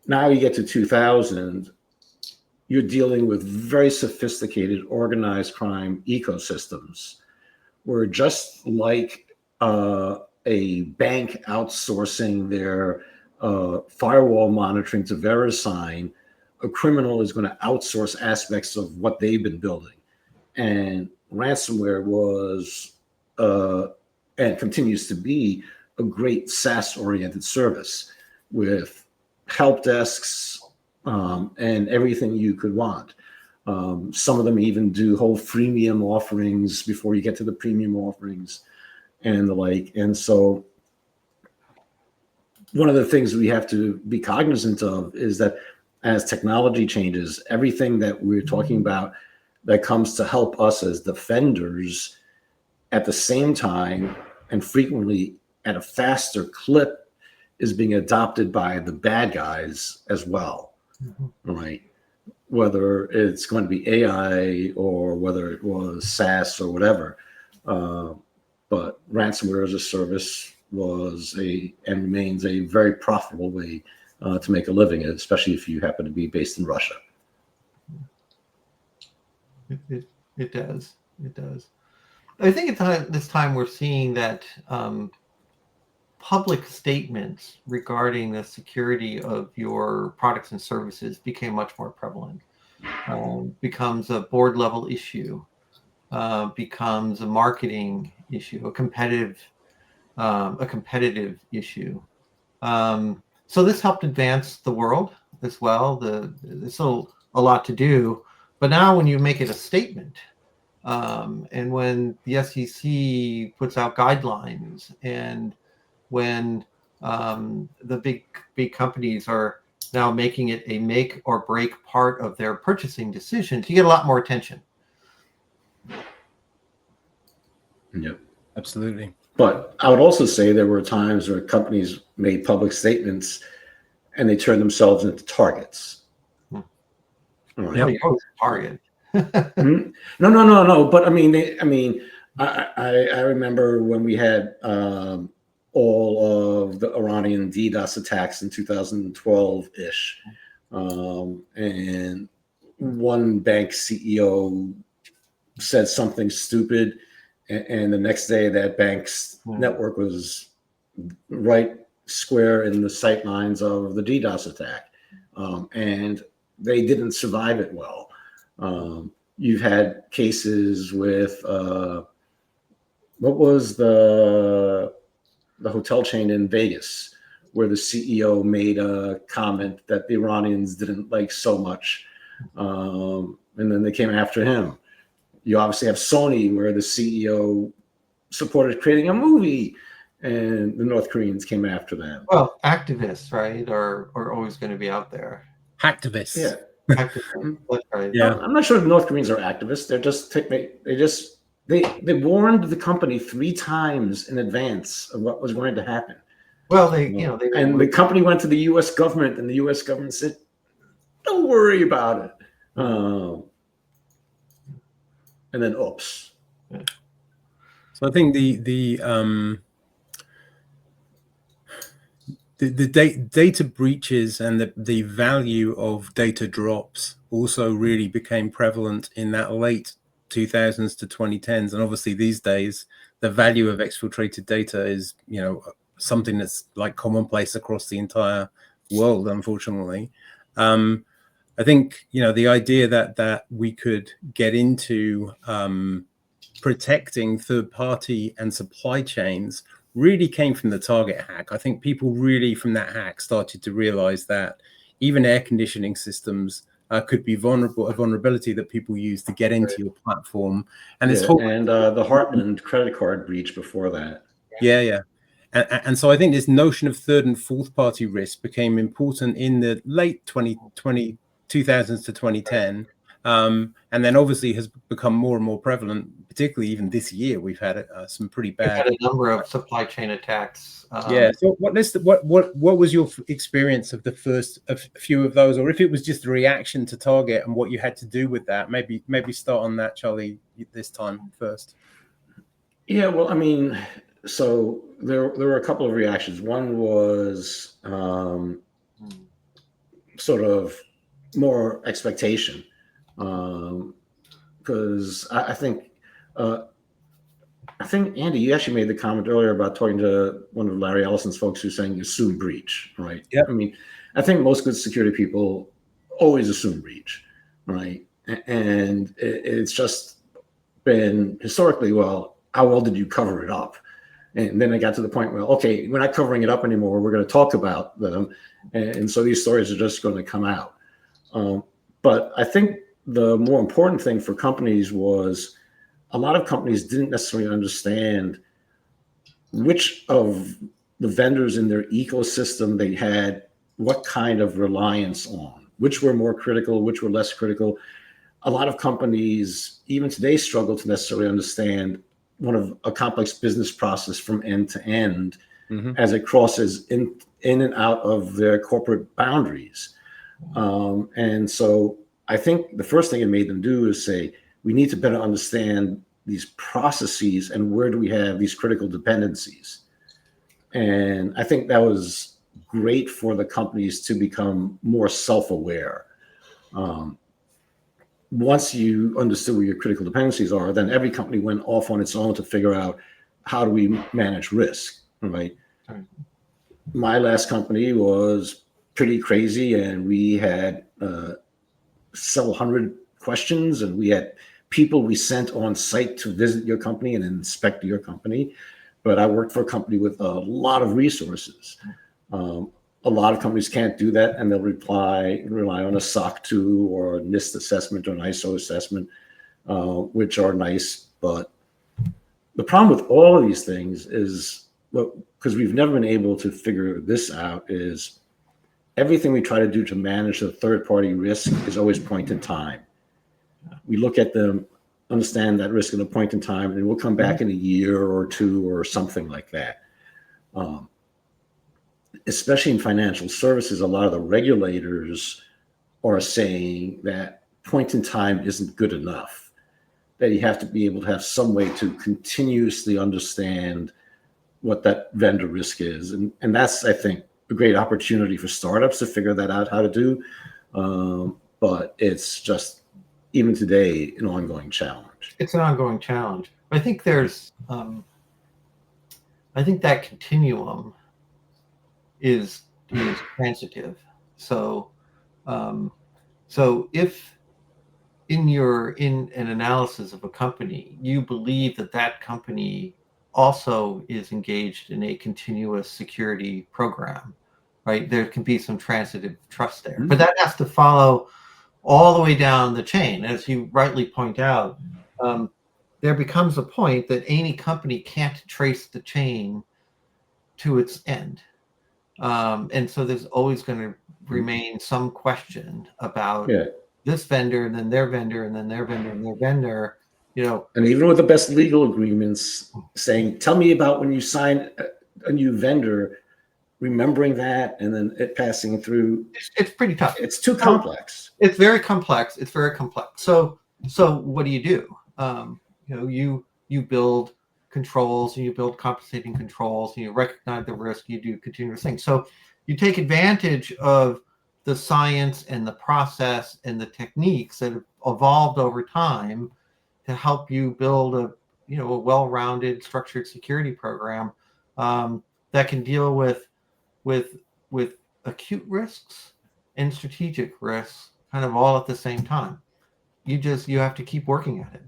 Now you get to 2000, you're dealing with very sophisticated organized crime ecosystems where, just like a bank outsourcing their firewall monitoring to VeriSign, a criminal is going to outsource aspects of what they've been building. And ransomware was and continues to be a great SaaS-oriented service with help desks and everything you could want. Some of them even do whole freemium offerings before you get to the premium offerings and the like. And so one of the things we have to be cognizant of is that as technology changes, everything that we're talking about that comes to help us as defenders at the same time and frequently at a faster clip is being adopted by the bad guys as well, right? Whether it's going to be AI or whether it was SaaS or whatever. But ransomware as a service was and remains a very profitable way to make a living, especially if you happen to be based in Russia. It does. It does. I think at this time we're seeing that public statements regarding the security of your products and services became much more prevalent. Becomes a board level issue, becomes a marketing issue, a competitive issue. So this helped advance the world as well. There's still a lot to do, but now when you make it a statement, and when the SEC puts out guidelines, and when the big companies are now making it a make or break part of their purchasing decisions, you get a lot more attention. Yep, absolutely. But I would also say there were times where companies made public statements and they turned themselves into targets. Hmm. Right. Yep. You're always a target. No. But I mean, I remember when we had all of the Iranian DDoS attacks in 2012-ish, and one bank CEO said something stupid, and the next day that bank's network was right square in the sight lines of the DDoS attack, and they didn't survive it well. You've had cases with what was the hotel chain in Vegas, where the CEO made a comment that the Iranians didn't like so much, and then they came after him. You obviously have Sony, where the CEO supported creating a movie, and the North Koreans came after them. Well, activists, right, are always going to be out there. Hacktivists. Yeah. Activists. That's right. Yeah. I'm not sure the North Koreans are activists. They're just they warned the company 3 times in advance of what was going to happen. Well, and the company went to the U.S. government, and the U.S. government said, "Don't worry about it." And then, oops. So I think the data breaches and the value of data drops also really became prevalent in that late 2000s to 2010s, and obviously these days the value of exfiltrated data is something that's like commonplace across the entire world, unfortunately. I think the idea that we could get into protecting third-party and supply chains really came from the Target hack. I think people really from that hack started to realize that even air conditioning systems could be a vulnerability that people use to get into your platform. And this whole the Heartland credit card breach before that. Yeah. And so I think this notion of third and fourth party risk became important in the late 2000s to 2010. And then obviously has become more and more prevalent, particularly even this year. We've had some pretty bad. We've had a number of supply chain attacks. So what was your experience of the first few of those, or if it was just a reaction to Target and what you had to do with that? Maybe start on that, Charlie, this time first. Yeah, well, I mean, so there were a couple of reactions. One was sort of more expectation, because I think Andy, you actually made the comment earlier about talking to one of Larry Ellison's folks who's saying assume breach, right? Yeah. I mean, I think most good security people always assume breach, right? And it's just been historically, well, how well did you cover it up? And then I got to the point where, okay, we're not covering it up anymore. We're going to talk about them. And so these stories are just going to come out. But I think the more important thing for companies was a lot of companies didn't necessarily understand which of the vendors in their ecosystem they had what kind of reliance on. which were more critical, which were less critical. A lot of companies, even today, struggle to necessarily understand a complex business process from end to end as it crosses in and out of their corporate boundaries. And so I think the first thing it made them do is say, we need to better understand these processes and where do we have these critical dependencies. And I think that was great for the companies to become more self-aware. Once you understood where your critical dependencies are, then every company went off on its own to figure out how do we manage risk, right? My last company was pretty crazy, and we had several hundred questions, and we had people we sent on site to visit your company and inspect your company. But I worked for a company with a lot of resources. A lot of companies can't do that, and they'll rely on a SOC 2 or a NIST assessment or an ISO assessment, which are nice. But the problem with all of these things is, because we've never been able to figure this out, is everything we try to do to manage the third-party risk is always point in time. We look at them, understand that risk at a point in time, and we'll come back in a year or two or something like that. Especially in financial services, a lot of the regulators are saying that point in time isn't good enough, that you have to be able to have some way to continuously understand what that vendor risk is. And that's, I think, a great opportunity for startups to figure that out how to do. But it's just, even today, an ongoing challenge. It's an ongoing challenge. I think there's, I think that continuum is transitive. So, so if in an analysis of a company, you believe that that company also is engaged in a continuous security program, right? There can be some transitive trust there, but that has to follow all the way down the chain. As you rightly point out, there becomes a point that any company can't trace the chain to its end. And so there's always going to remain some question about this vendor, and then their vendor, and then their vendor, and their vendor, you know. And even with the best legal agreements saying, tell me about when you sign a new vendor, remembering that and then it passing through. It's pretty tough. It's too complex. It's very complex. It's very complex. So what do? You know, you build controls, and you build compensating controls, and you recognize the risk, you do continuous things. So you take advantage of the science and the process and the techniques that have evolved over time to help you build a well-rounded structured security program that can deal with acute risks and strategic risks kind of all at the same time. You have to keep working at it.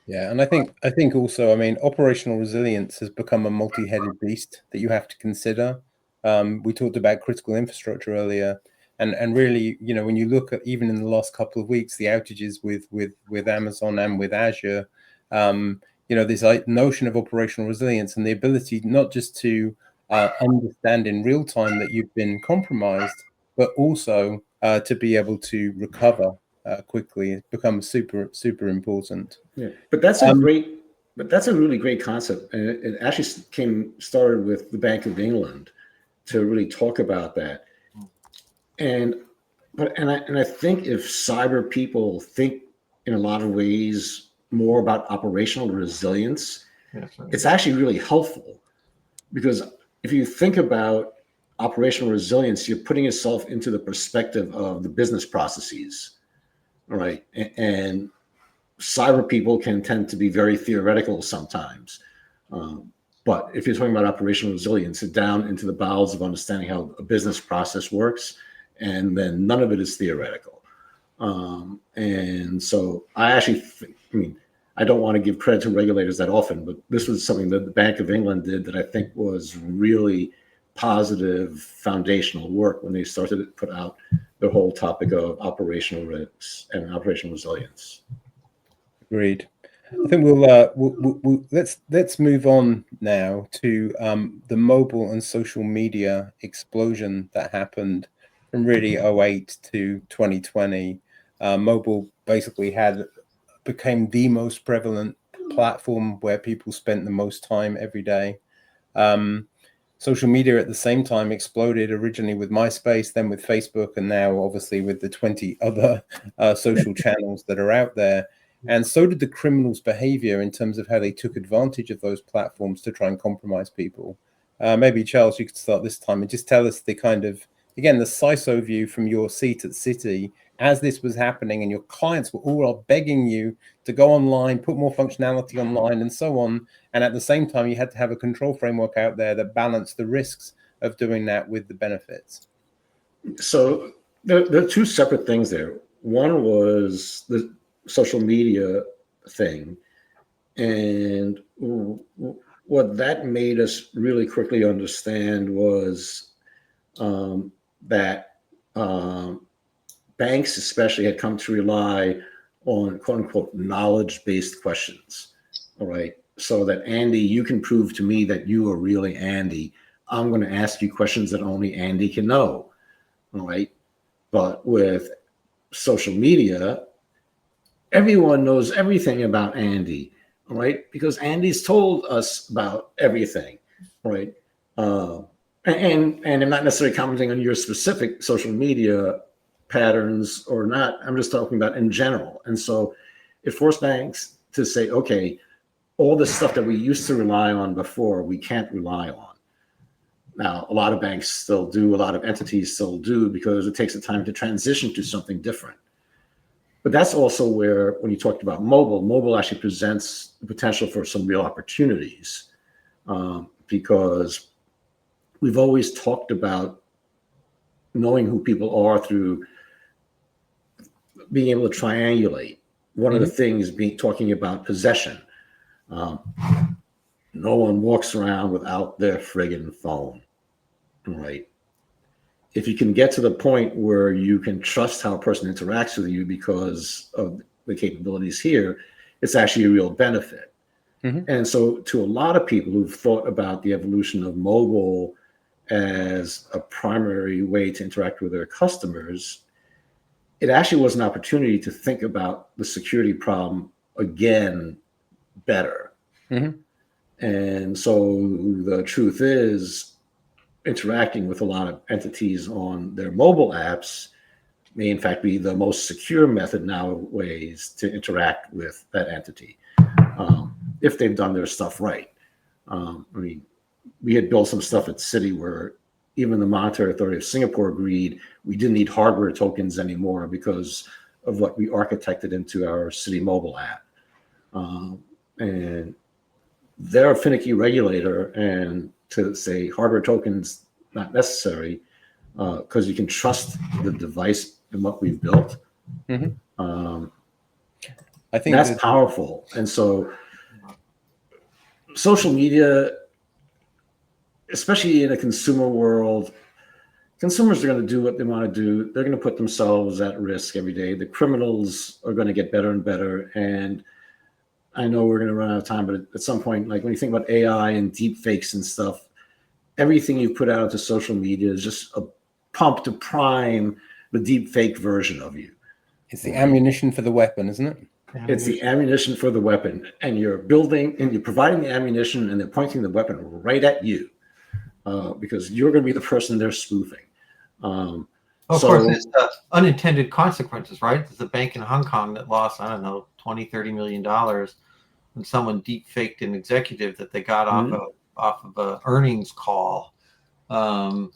Yeah, and I think also, I mean, operational resilience has become a multi-headed beast that you have to consider. We talked about critical infrastructure earlier, and really, you know, when you look at even in the last couple of weeks, the outages with Amazon and with Azure, you know, this notion of operational resilience and the ability not just to understand in real time that you've been compromised, but also to be able to recover quickly. It becomes super important. Yeah, but that's a really great concept, and it actually started with the Bank of England to really talk about that. And I think if cyber people think in a lot of ways more about operational resilience, it's actually really helpful, because if you think about operational resilience, you're putting yourself into the perspective of the business processes. All right. And cyber people can tend to be very theoretical sometimes. But if you're talking about operational resilience, it's down into the bowels of understanding how a business process works. And then none of it is theoretical. And so I actually I don't want to give credit to regulators that often, but this was something that the Bank of England did that I think was really positive foundational work when they started to put out the whole topic of operational risks and operational resilience. Agreed. I think we'll let's move on now to the mobile and social media explosion that happened from really '08 to 2020, mobile basically became the most prevalent platform where people spent the most time every day. Social media at the same time exploded, originally with MySpace, then with Facebook, and now obviously with the 20 other social channels that are out there. And so did the criminals' behavior in terms of how they took advantage of those platforms to try and compromise people. Maybe, Charles, you could start this time and just tell us the kind of, again, the CISO view from your seat at Citi as this was happening and your clients were all begging you to go online, put more functionality online and so on. And at the same time, you had to have a control framework out there that balanced the risks of doing that with the benefits. So there are two separate things there. One was the social media thing. And what that made us really quickly understand was that banks especially had come to rely on quote unquote knowledge-based questions. All right. So that Andy, you can prove to me that you are really Andy. I'm going to ask you questions that only Andy can know. All right. But with social media, everyone knows everything about Andy. All right. Because Andy's told us about everything. Right. And I'm not necessarily commenting on your specific social media patterns or not. I'm just talking about in general. And so it forced banks to say, okay, all the stuff that we used to rely on before, we can't rely on. Now, a lot of banks still do, a lot of entities still do, because it takes a time to transition to something different. But that's also where, when you talked about mobile actually presents the potential for some real opportunities, because we've always talked about knowing who people are through being able to triangulate. One of the things talking about possession. No one walks around without their friggin' phone, right? If you can get to the point where you can trust how a person interacts with you because of the capabilities here, it's actually a real benefit. And so to a lot of people who've thought about the evolution of mobile as a primary way to interact with their customers, it actually was an opportunity to think about the security problem again better. And so the truth is, interacting with a lot of entities on their mobile apps may in fact be the most secure method nowadays to interact with that entity, if they've done their stuff right. I mean, we had built some stuff at Citi where even the Monetary Authority of Singapore agreed we didn't need hardware tokens anymore because of what we architected into our Citi mobile app. And they're a finicky regulator, and to say hardware tokens not necessary because you can trust the device and what we've built. I think that's powerful. And so social media, especially in a consumer world, consumers are going to do what they want to do. They're going to put themselves at risk every day. The criminals are going to get better and better. And I know we're going to run out of time, but at some point, like when you think about AI and deep fakes and stuff, everything you put out into social media is just a pump to prime the deep fake version of you. It's the ammunition for the weapon, isn't it? It's the ammunition for the weapon, and you're building and you're providing the ammunition, and they're pointing the weapon right at you because you're going to be the person they're spoofing. Of course, it's unintended consequences, right? There's a bank in Hong Kong that lost, I don't know, $20-30 million when someone deep faked an executive that they got off of an earnings call in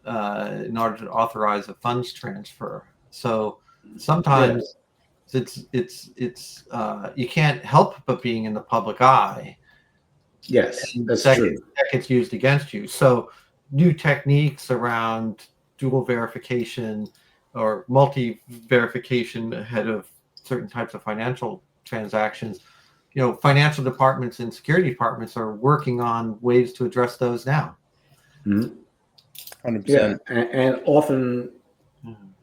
order to authorize a funds transfer. So sometimes it's you can't help but being in the public eye. Yes, that's true. That gets used against you. So new techniques around dual verification or multi-verification ahead of certain types of financial transactions. You know, financial departments and security departments are working on ways to address those now. 100%. Yeah, and often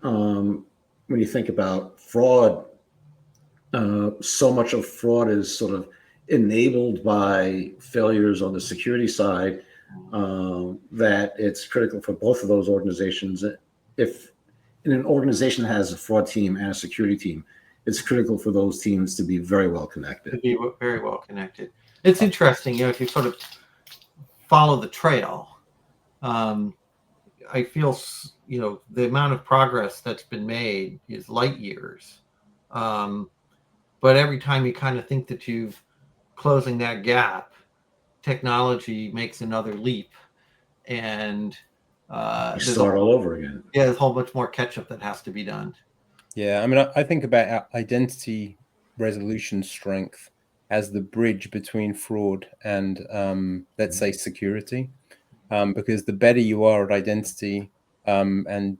when you think about fraud, so much of fraud is sort of enabled by failures on the security side that it's critical for both of those organizations, if in an organization that has a fraud team and a security team, it's critical for those teams to be very well connected. To be very well connected. It's interesting, if you sort of follow the trail, I feel, the amount of progress that's been made is light years. But every time you kind of think that you've closing that gap, technology makes another leap, and Start all over again. Yeah, there's a whole bunch more catch up that has to be done. Yeah, I mean, I think about identity resolution strength as the bridge between fraud and let's say security, because the better you are at identity and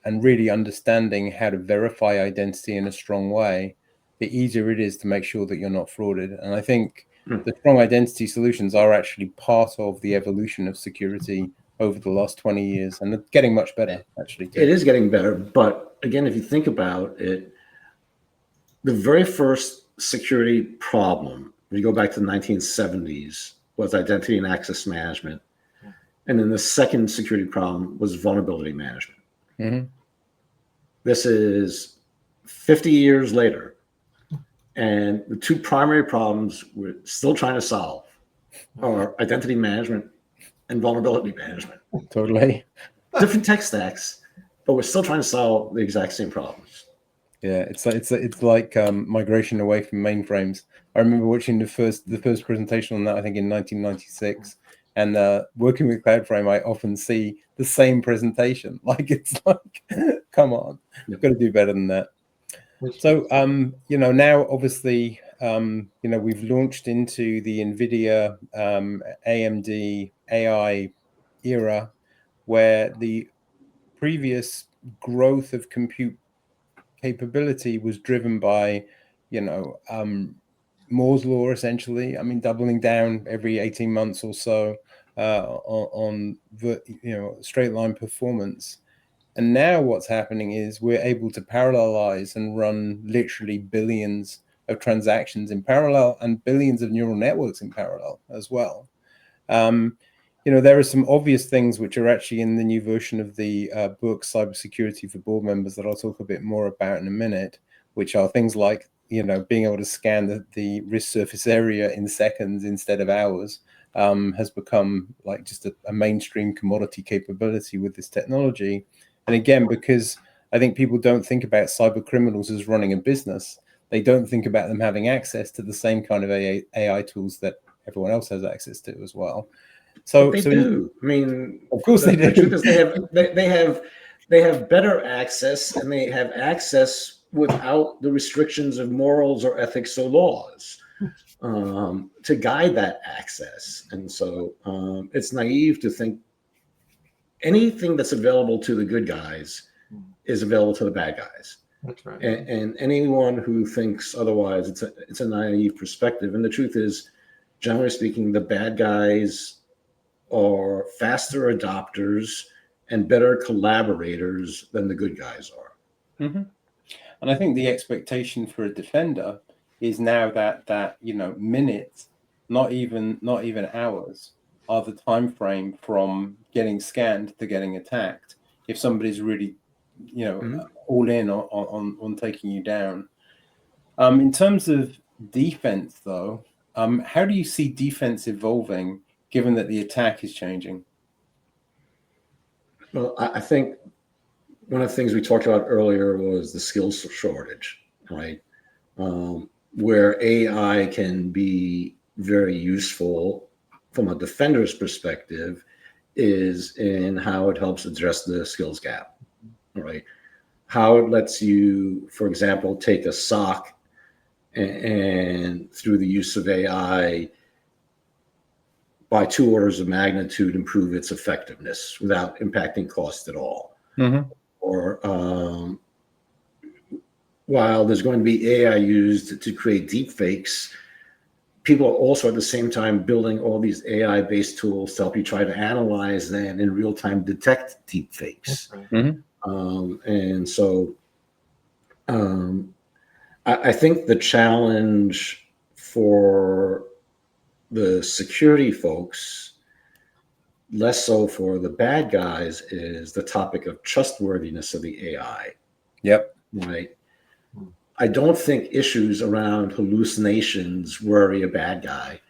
really understanding how to verify identity in a strong way, the easier it is to make sure that you're not frauded. And I think the strong identity solutions are actually part of the evolution of security over the last 20 years, and they're getting much better, actually. It is getting better, but again, if you think about it, the very first security problem, when you go back to the 1970s, was identity and access management. And then the second security problem was vulnerability management. Mm-hmm. This is 50 years later, and the two primary problems we're still trying to solve are identity management and vulnerability management. Totally. Different tech stacks, but we're still trying to solve the exact same problems. Yeah, it's like migration away from mainframes. I remember watching the first presentation on that, I think in 1996, and working with CloudFrame, I often see the same presentation. Like, it's like, come on, you've got to do better than that. So, now obviously, we've launched into the NVIDIA, AMD AI era, where the previous growth of compute capability was driven by, Moore's law, essentially. I mean, doubling down every 18 months or so on straight line performance. And now what's happening is we're able to parallelize and run literally billions of transactions in parallel and billions of neural networks in parallel as well. There are some obvious things which are actually in the new version of the book, Cybersecurity for Board Members, that I'll talk a bit more about in a minute, which are things like, being able to scan the risk surface area in seconds instead of hours has become like just a mainstream commodity capability with this technology. And again, because I think people don't think about cyber criminals as running a business, they don't think about them having access to the same kind of AI tools that everyone else has access to as well. So they do. I mean, of course they do. The truth is they have better access, and they have access without the restrictions of morals or ethics or laws to guide that access. And so it's naive to think anything that's available to the good guys is available to the bad guys. That's right. And anyone who thinks otherwise, it's a naive perspective. And the truth is, generally speaking, the bad guys are faster adopters and better collaborators than the good guys are. Mm-hmm. And I think the expectation for a defender is now that minutes, not even hours, are the time frame from getting scanned to getting attacked. If somebody's really, all in on taking you down. In terms of defense, though, how do you see defense evolving, given that the attack is changing? Well, I think one of the things we talked about earlier was the skills shortage, right? Where AI can be very useful from a defender's perspective is in how it helps address the skills gap, right? How it lets you, for example, take a SOC and through the use of AI, by 2 orders of magnitude, improve its effectiveness without impacting cost at all. Mm-hmm. Or while there's going to be AI used to create deep fakes, people are also at the same time building all these AI-based tools to help you try to analyze and in real time detect deep fakes. Right. Mm-hmm. And so I think the challenge for the security folks less so for the bad guys is the topic of trustworthiness of the AI, Yep. right? I don't think issues around hallucinations worry a bad guy.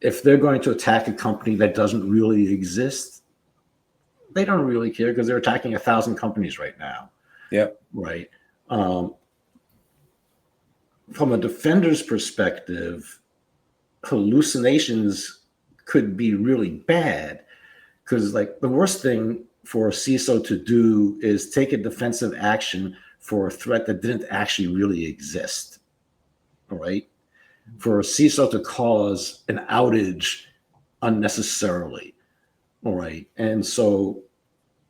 If they're going to attack a company that doesn't really exist, they don't really care because they're attacking 1,000 companies right now. Yep. Right. From a defender's perspective, hallucinations could be really bad because, like, the worst thing for a CISO to do is take a defensive action for a threat that didn't actually really exist. All right. For a CISO to cause an outage unnecessarily. All right. And so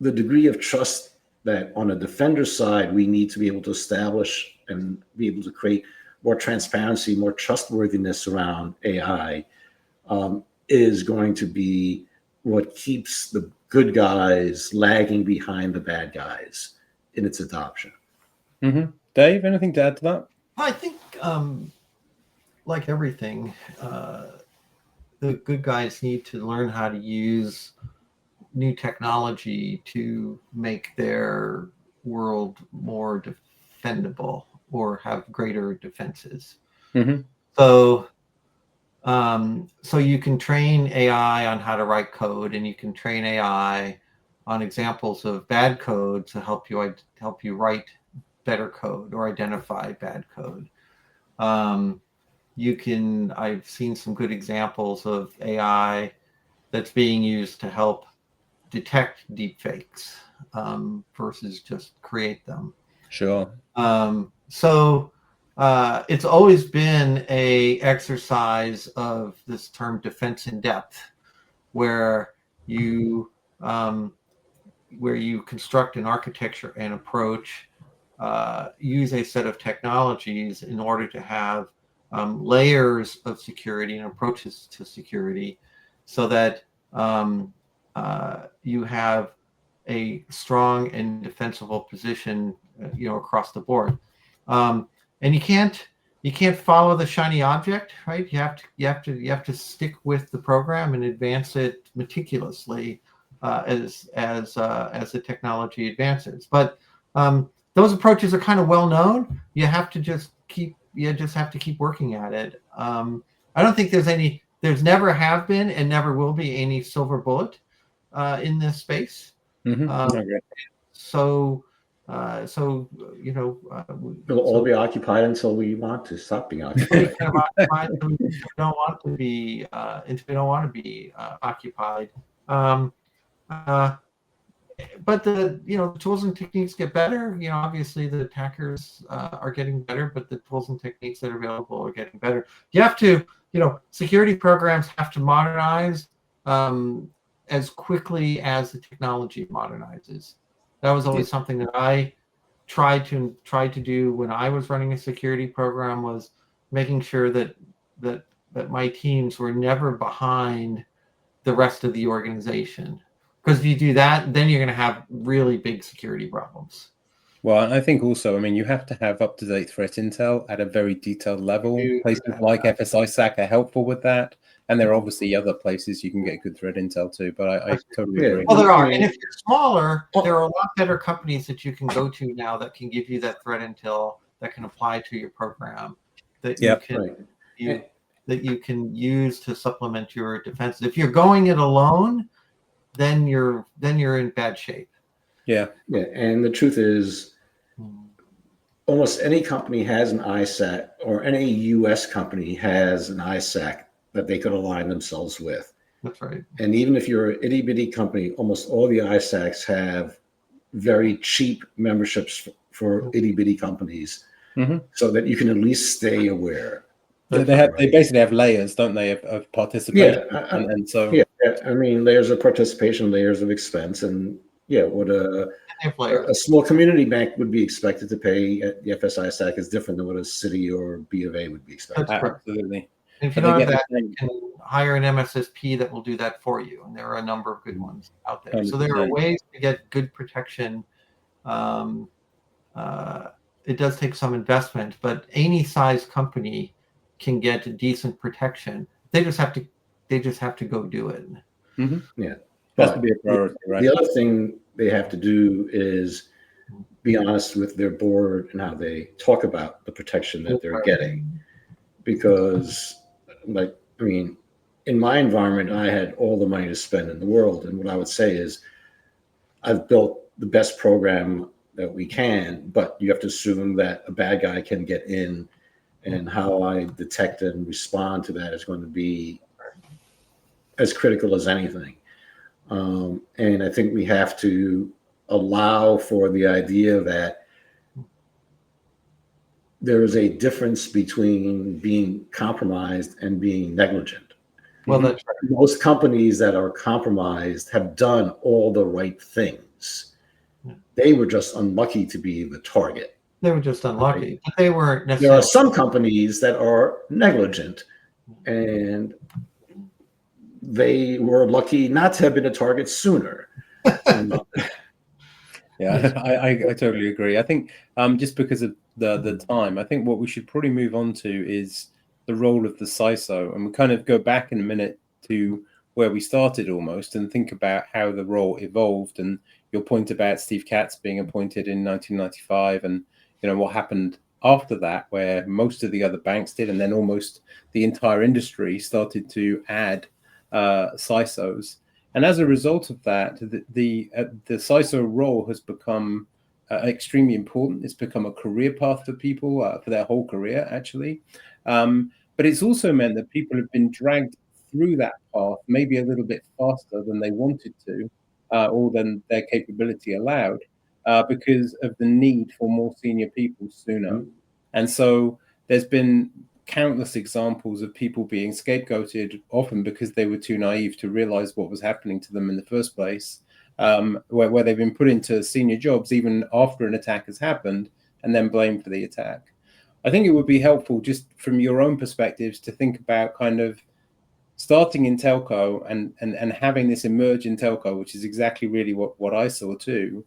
the degree of trust that on a defender side, we need to be able to establish and be able to create more transparency, more trustworthiness around AI is going to be what keeps the good guys lagging behind the bad guys in its adoption. Mm-hmm. Dave, anything to add to that? I think, like everything, the good guys need to learn how to use new technology to make their world more defendable or have greater defenses. Mm-hmm. So you can train AI on how to write code, and you can train AI on examples of bad code to help you write better code or identify bad code. I've seen some good examples of AI that's being used to help detect deepfakes versus just create them. Sure. It's always been a exercise of this term defense in depth, where you construct an architecture and approach, use a set of technologies in order to have layers of security and approaches to security, so that you have a strong and defensible position, across the board. And you can't follow the shiny object, right? You have to stick with the program and advance it meticulously as the technology advances. But those approaches are kind of well known. You just have to keep working at it. I don't think there's never have been and never will be any silver bullet in this space. Mm-hmm. We'll all be occupied until we want to stop being occupied. We don't want to be occupied. But the tools and techniques get better. Obviously the attackers are getting better, but the tools and techniques that are available are getting better. You have to, security programs have to modernize as quickly as the technology modernizes. That was always something that I tried to do when I was running a security program, was making sure that my teams were never behind the rest of the organization. Because if you do that, then you're going to have really big security problems. Well, I think also, you have to have up-to-date threat intel at a very detailed level. Places like FSISAC are helpful with that. And there are obviously other places you can get good threat intel too, but I totally agree. Well, there are. And if you're smaller, there are a lot better companies that you can go to now that can give you that threat intel that can apply to your program, that you can use to supplement your defenses. If you're going it alone, then you're in bad shape. Yeah. And the truth is, almost any company has an ISAC, or any U.S. company has an ISAC that they could align themselves with. That's right. And even if you're an itty bitty company, almost all the ISACs have very cheap memberships for itty bitty companies, so that you can at least stay aware. They basically have layers, don't they, of participation? Layers of participation, layers of expense, and what a small community bank would be expected to pay at the FSISAC is different than what a city or B of A would be expected. Absolutely. And if you don't have that, you can hire an MSSP that will do that for you, and there are a number of good ones out there. 100%. So there are ways to get good protection. It does take some investment, but any size company can get decent protection. They just have to go do it. Yeah. Has to be a priority, right? The other thing they have to do is be honest with their board and how they talk about the protection that they're getting. Because, like, I mean, in my environment, I had all the money to spend in the world. And what I would say is, I've built the best program that we can, but you have to assume that a bad guy can get in, and how I detect and respond to that is going to be as critical as anything. And I think we have to allow for the idea that there is a difference between being compromised and being negligent. Well, that's right. Most companies that are compromised have done all the right things. They were just unlucky to be the target. They were just unlucky. Right. But they weren't necessarily. There are some companies that are negligent, and they were lucky not to have been a target sooner. Yeah, I totally agree. I think just because of the time, I think what we should probably move on to is the role of the CISO, and we kind of go back in a minute to where we started almost, and think about how the role evolved, and your point about Steve Katz being appointed in 1995, and what happened after that, where most of the other banks did, and then almost the entire industry started to add CISOs. And as a result of that, the CISO role has become extremely important. It's become a career path for people for their whole career, actually. But it's also meant that people have been dragged through that path maybe a little bit faster than they wanted to, or than their capability allowed, because of the need for more senior people sooner. And so there's been countless examples of people being scapegoated, often because they were too naive to realize what was happening to them in the first place, where they've been put into senior jobs even after an attack has happened, and then blamed for the attack. I think it would be helpful, just from your own perspectives, to think about kind of starting in telco and having this emerge in telco, which is exactly really what I saw too.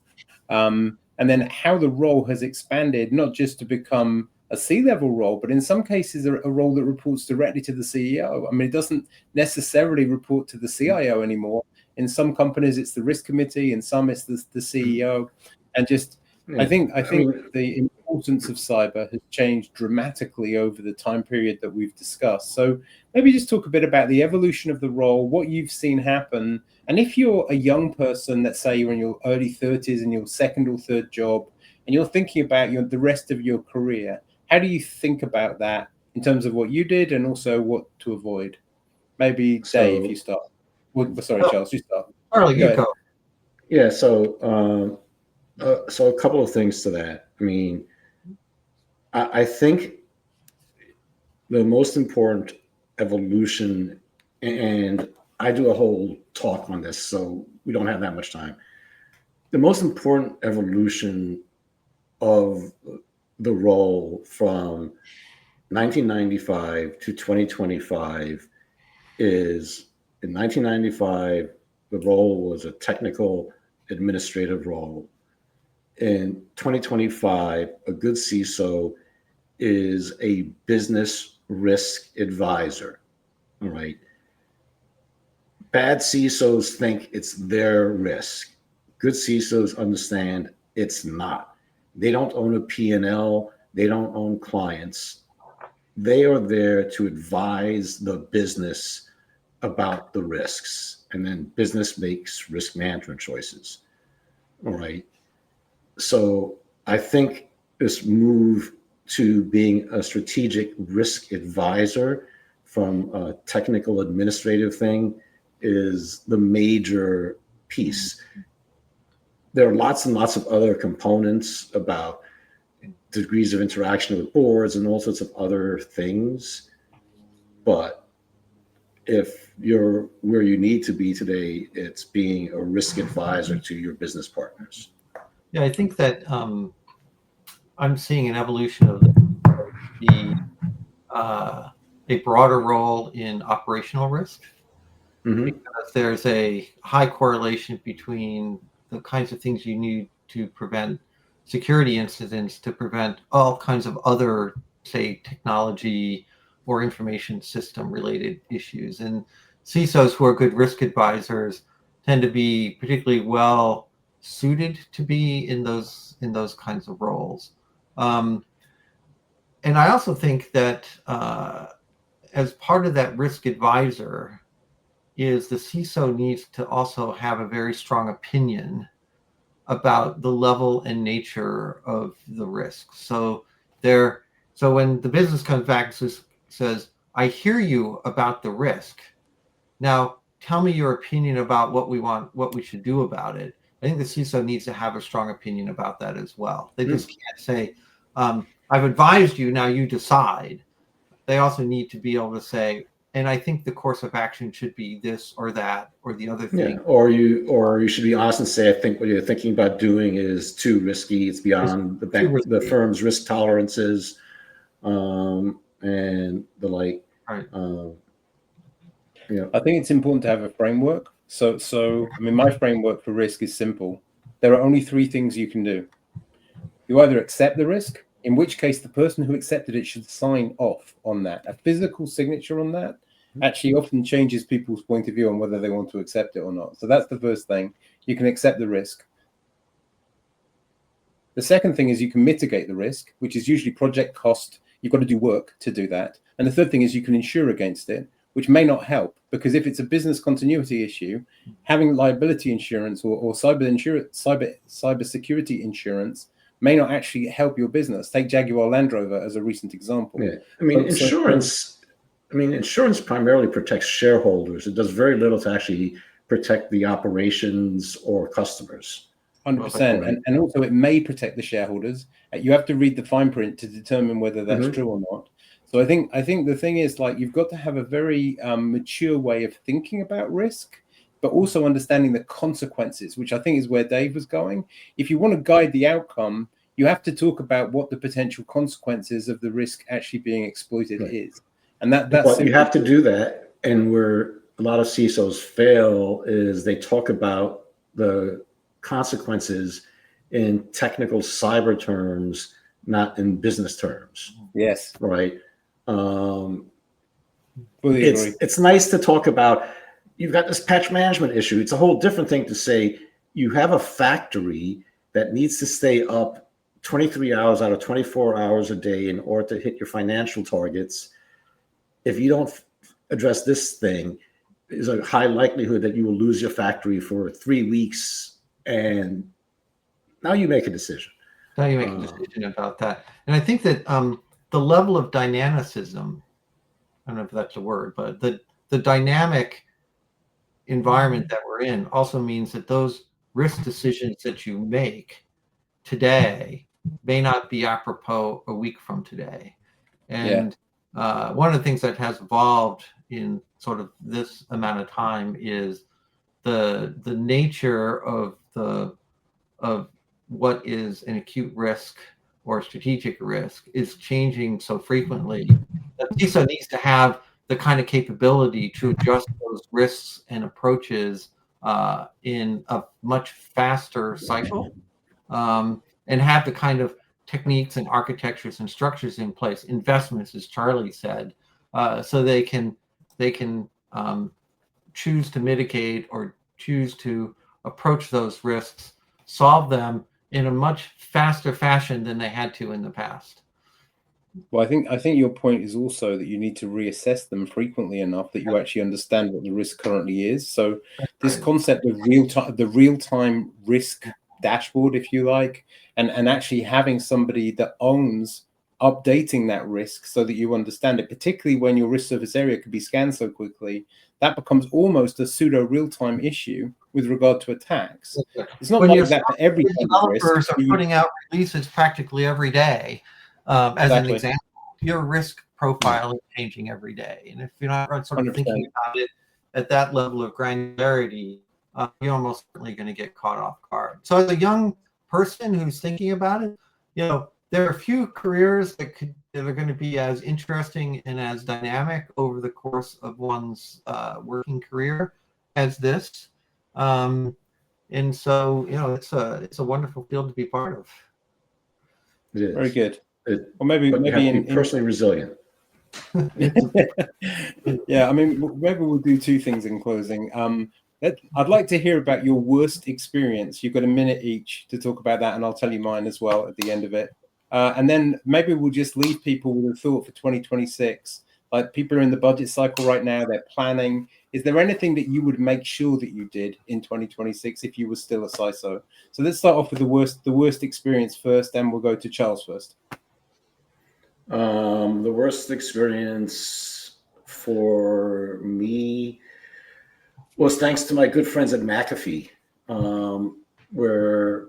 And then how the role has expanded, not just to become a C-level role, but in some cases a role that reports directly to the CEO. I mean, it doesn't necessarily report to the CIO anymore. In some companies, it's the risk committee, in some it's the CEO. And just, I think the importance of cyber has changed dramatically over the time period that we've discussed. So maybe just talk a bit about the evolution of the role, what you've seen happen. And if you're a young person, let's say you're in your early 30s in your second or third job, and you're thinking about the rest of your career, how do you think about that in terms of what you did and also what to avoid? Maybe Dave, you start. Well, sorry, Charles, you start. Charlie, you go. Yeah, so a couple of things to that. I mean, I think the most important evolution, and I do a whole talk on this, so we don't have that much time. The most important evolution of the role from 1995 to 2025 is, in 1995, the role was a technical administrative role. In 2025, a good CISO is a business risk advisor. All right. Bad CISOs think it's their risk. Good CISOs understand it's not. They don't own a P&L. They don't own clients. They are there to advise the business about the risks, and then business makes risk management choices. All right. So I think this move to being a strategic risk advisor from a technical administrative thing is the major piece. There are lots and lots of other components about degrees of interaction with boards and all sorts of other things. But if you're where you need to be today, it's being a risk advisor to your business partners. Yeah, I think that I'm seeing an evolution of a broader role in operational risk. Because there's a high correlation between the kinds of things you need to prevent security incidents, to prevent all kinds of other, say, technology or information system related issues. And CISOs who are good risk advisors tend to be particularly well suited to be in those kinds of roles. And I also think that as part of that risk advisor is the CISO needs to also have a very strong opinion about the level and nature of the risk. So when the business comes back and says, I hear you about the risk. Now tell me your opinion about what we should do about it. I think the CISO needs to have a strong opinion about that as well. They just can't say, I've advised you, now you decide. They also need to be able to say, and I think the course of action should be this or that or the other thing. Yeah, or you should be honest and say, I think what you're thinking about doing is too risky. It's beyond the firm's risk tolerances, and the like. Right. I think it's important to have a framework. So I mean, my framework for risk is simple. There are only three things you can do. You either accept the risk, in which case the person who accepted it should sign off on that. A physical signature on that actually often changes people's point of view on whether they want to accept it or not. So that's the first thing. You can accept the risk. The second thing is you can mitigate the risk, which is usually project cost. You've got to do work to do that. And the third thing is you can insure against it, which may not help, because if it's a business continuity issue, having liability insurance or cybersecurity insurance may not actually help your business. Take Jaguar Land Rover as a recent example. Yeah, I mean, insurance primarily protects shareholders. It does very little to actually protect the operations or customers. 100%, and also it may protect the shareholders. You have to read the fine print to determine whether that's true or not. So I think the thing is, like, you've got to have a very mature way of thinking about risk, but also understanding the consequences, which I think is where Dave was going. If you want to guide the outcome, you have to talk about what the potential consequences of the risk actually being exploited is. And that's you have to do that. And where a lot of CISOs fail is they talk about the consequences in technical cyber terms, not in business terms. Yes. Right. It's nice to talk about, you've got this patch management issue. It's a whole different thing to say you have a factory that needs to stay up 23 hours out of 24 hours a day in order to hit your financial targets. If you don't address this thing, there's a high likelihood that you will lose your factory for 3 weeks. And now you make a decision. Now you make a decision about that. And I think that the level of dynamicism, I don't know if that's a word, but the dynamic environment that we're in also means that those risk decisions that you make today may not be apropos a week from today. And one of the things that has evolved in sort of this amount of time is the nature of what is an acute risk or strategic risk is changing so frequently that CISO needs to have the kind of capability to adjust those risks and approaches in a much faster cycle, and have the kind of techniques and architectures and structures in place, investments, as Charlie said, so they can choose to mitigate or choose to approach those risks, solve them in a much faster fashion than they had to in the past. Well, I think your point is also that you need to reassess them frequently enough that you actually understand what the risk currently is. So this concept of real-time risk dashboard, if you like, and actually having somebody that owns updating that risk so that you understand it, particularly when your risk surface area could be scanned so quickly, that becomes almost a pseudo real-time issue with regard to attacks. It's not like that for every developers are putting out releases practically every day. As an example, your risk profile is changing every day, and if you're not sort of 100%. Thinking about it at that level of granularity, you're almost certainly going to get caught off guard. So, as a young person who's thinking about it, there are a few careers that are going to be as interesting and as dynamic over the course of one's working career as this. And so, it's a wonderful field to be part of. It is. Very good. Or maybe in personally resilient. Yeah, I mean, maybe we'll do two things in closing. I'd like to hear about your worst experience. You've got a minute each to talk about that, and I'll tell you mine as well at the end of it. And then maybe we'll just leave people with a thought for 2026. Like, people are in the budget cycle right now, they're planning. Is there anything that you would make sure that you did in 2026 if you were still a CISO? So let's start off with the worst experience first, and we'll go to Charles first. The worst experience for me was thanks to my good friends at McAfee, where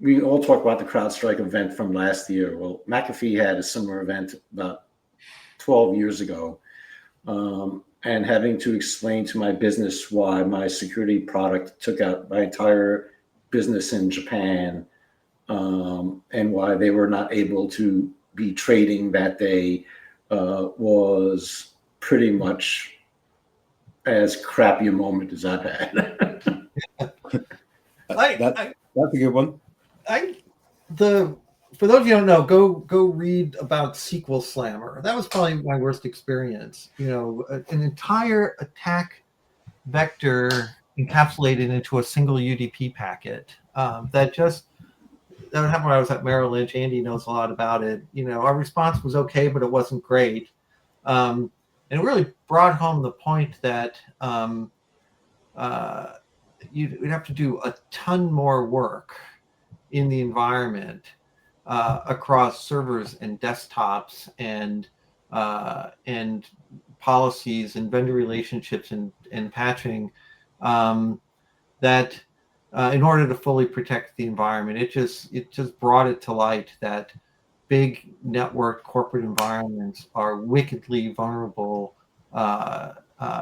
we all talk about the CrowdStrike event from last year. Well, McAfee had a similar event about 12 years ago, and having to explain to my business why my security product took out my entire business in Japan, and why they were not able to be trading that day was pretty much as crappy a moment as I've had. That's a good one. For those of you who don't know, go read about SQL Slammer. That was probably my worst experience. An entire attack vector encapsulated into a single UDP packet. That would happen when I was at Merrill Lynch. Andy knows a lot about it. Our response was okay, but it wasn't great. And it really brought home the point that you'd have to do a ton more work in the environment across servers and desktops and policies and vendor relationships and patching that in order to fully protect the environment. It just brought it to light that big network corporate environments are wickedly vulnerable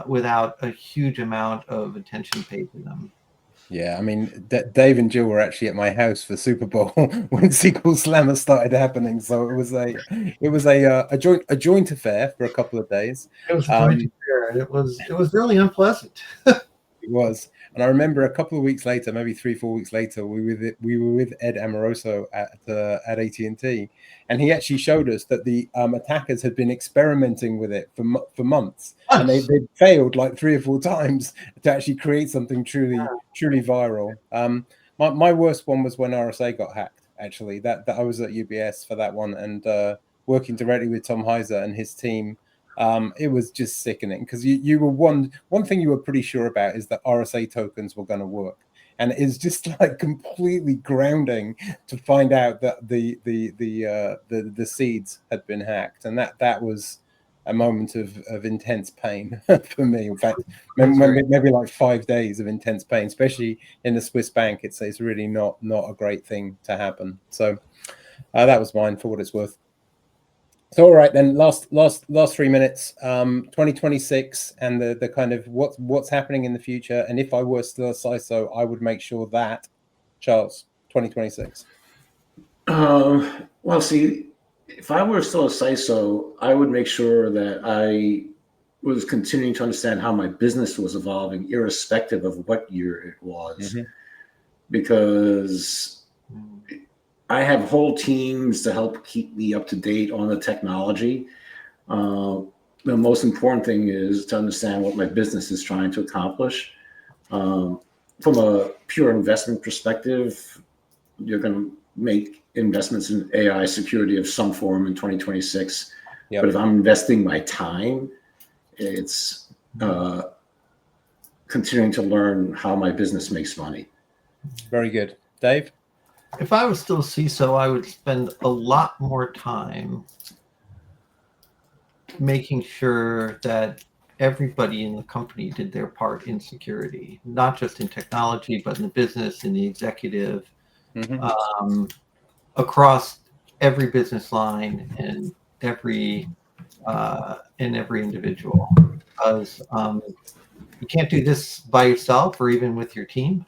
without a huge amount of attention paid to them. Yeah, I mean, Dave and Jill were actually at my house for Super Bowl when SQL Slammer started happening. So it was a joint affair for a couple of days. It was it was really unpleasant. It was, and I remember a couple of weeks later, maybe 3-4 weeks later, we were with Ed Amoroso at AT&T, and he actually showed us that the attackers had been experimenting with it for months, and they failed like 3 or 4 times to actually create something truly viral. My worst one was when RSA got hacked. Actually, that I was at UBS for that one, and working directly with Tom Heiser and his team. It was just sickening because you were one thing you were pretty sure about is that RSA tokens were going to work, and it's just like completely grounding to find out that the seeds had been hacked, and that was a moment of intense pain for me. In fact, maybe like 5 days of intense pain, especially in a Swiss bank. It's really not a great thing to happen. So that was mine for what it's worth. So all right then, last 3 minutes, 2026 and the kind of what's happening in the future. And if I were still a CISO, I would make sure that, Charles, 2026. Well, see, if I were still a CISO, I would make sure that I was continuing to understand how my business was evolving, irrespective of what year it was, because I have whole teams to help keep me up to date on the technology. The most important thing is to understand what my business is trying to accomplish. From a pure investment perspective, you're going to make investments in AI security of some form in 2026. Yep. But if I'm investing my time, it's continuing to learn how my business makes money. Very good. Dave? If I was still a CISO, I would spend a lot more time making sure that everybody in the company did their part in security, not just in technology, but in the business, in the executive, across every business line and every individual. Because you can't do this by yourself or even with your team.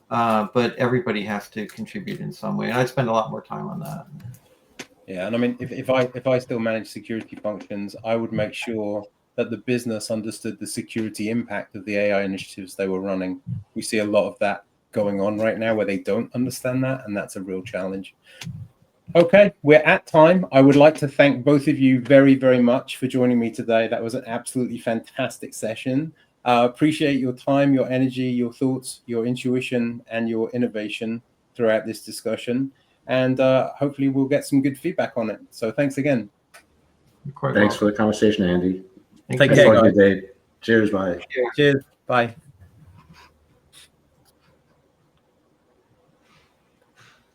But everybody has to contribute in some way, and I spend a lot more time on that. Yeah, and I mean, if I still manage security functions, I would make sure that the business understood the security impact of the AI initiatives they were running. We see a lot of that going on right now, where they don't understand that, and that's a real challenge. Okay, we're at time. I would like to thank both of you very, very much for joining me today. That was an absolutely fantastic session. Appreciate your time, your energy, your thoughts, your intuition, and your innovation throughout this discussion. And hopefully we'll get some good feedback on it. So thanks again. Thanks for the conversation, Andy. Thank Take you. care, Have a guys. good day. Cheers. Bye. Cheers. Bye.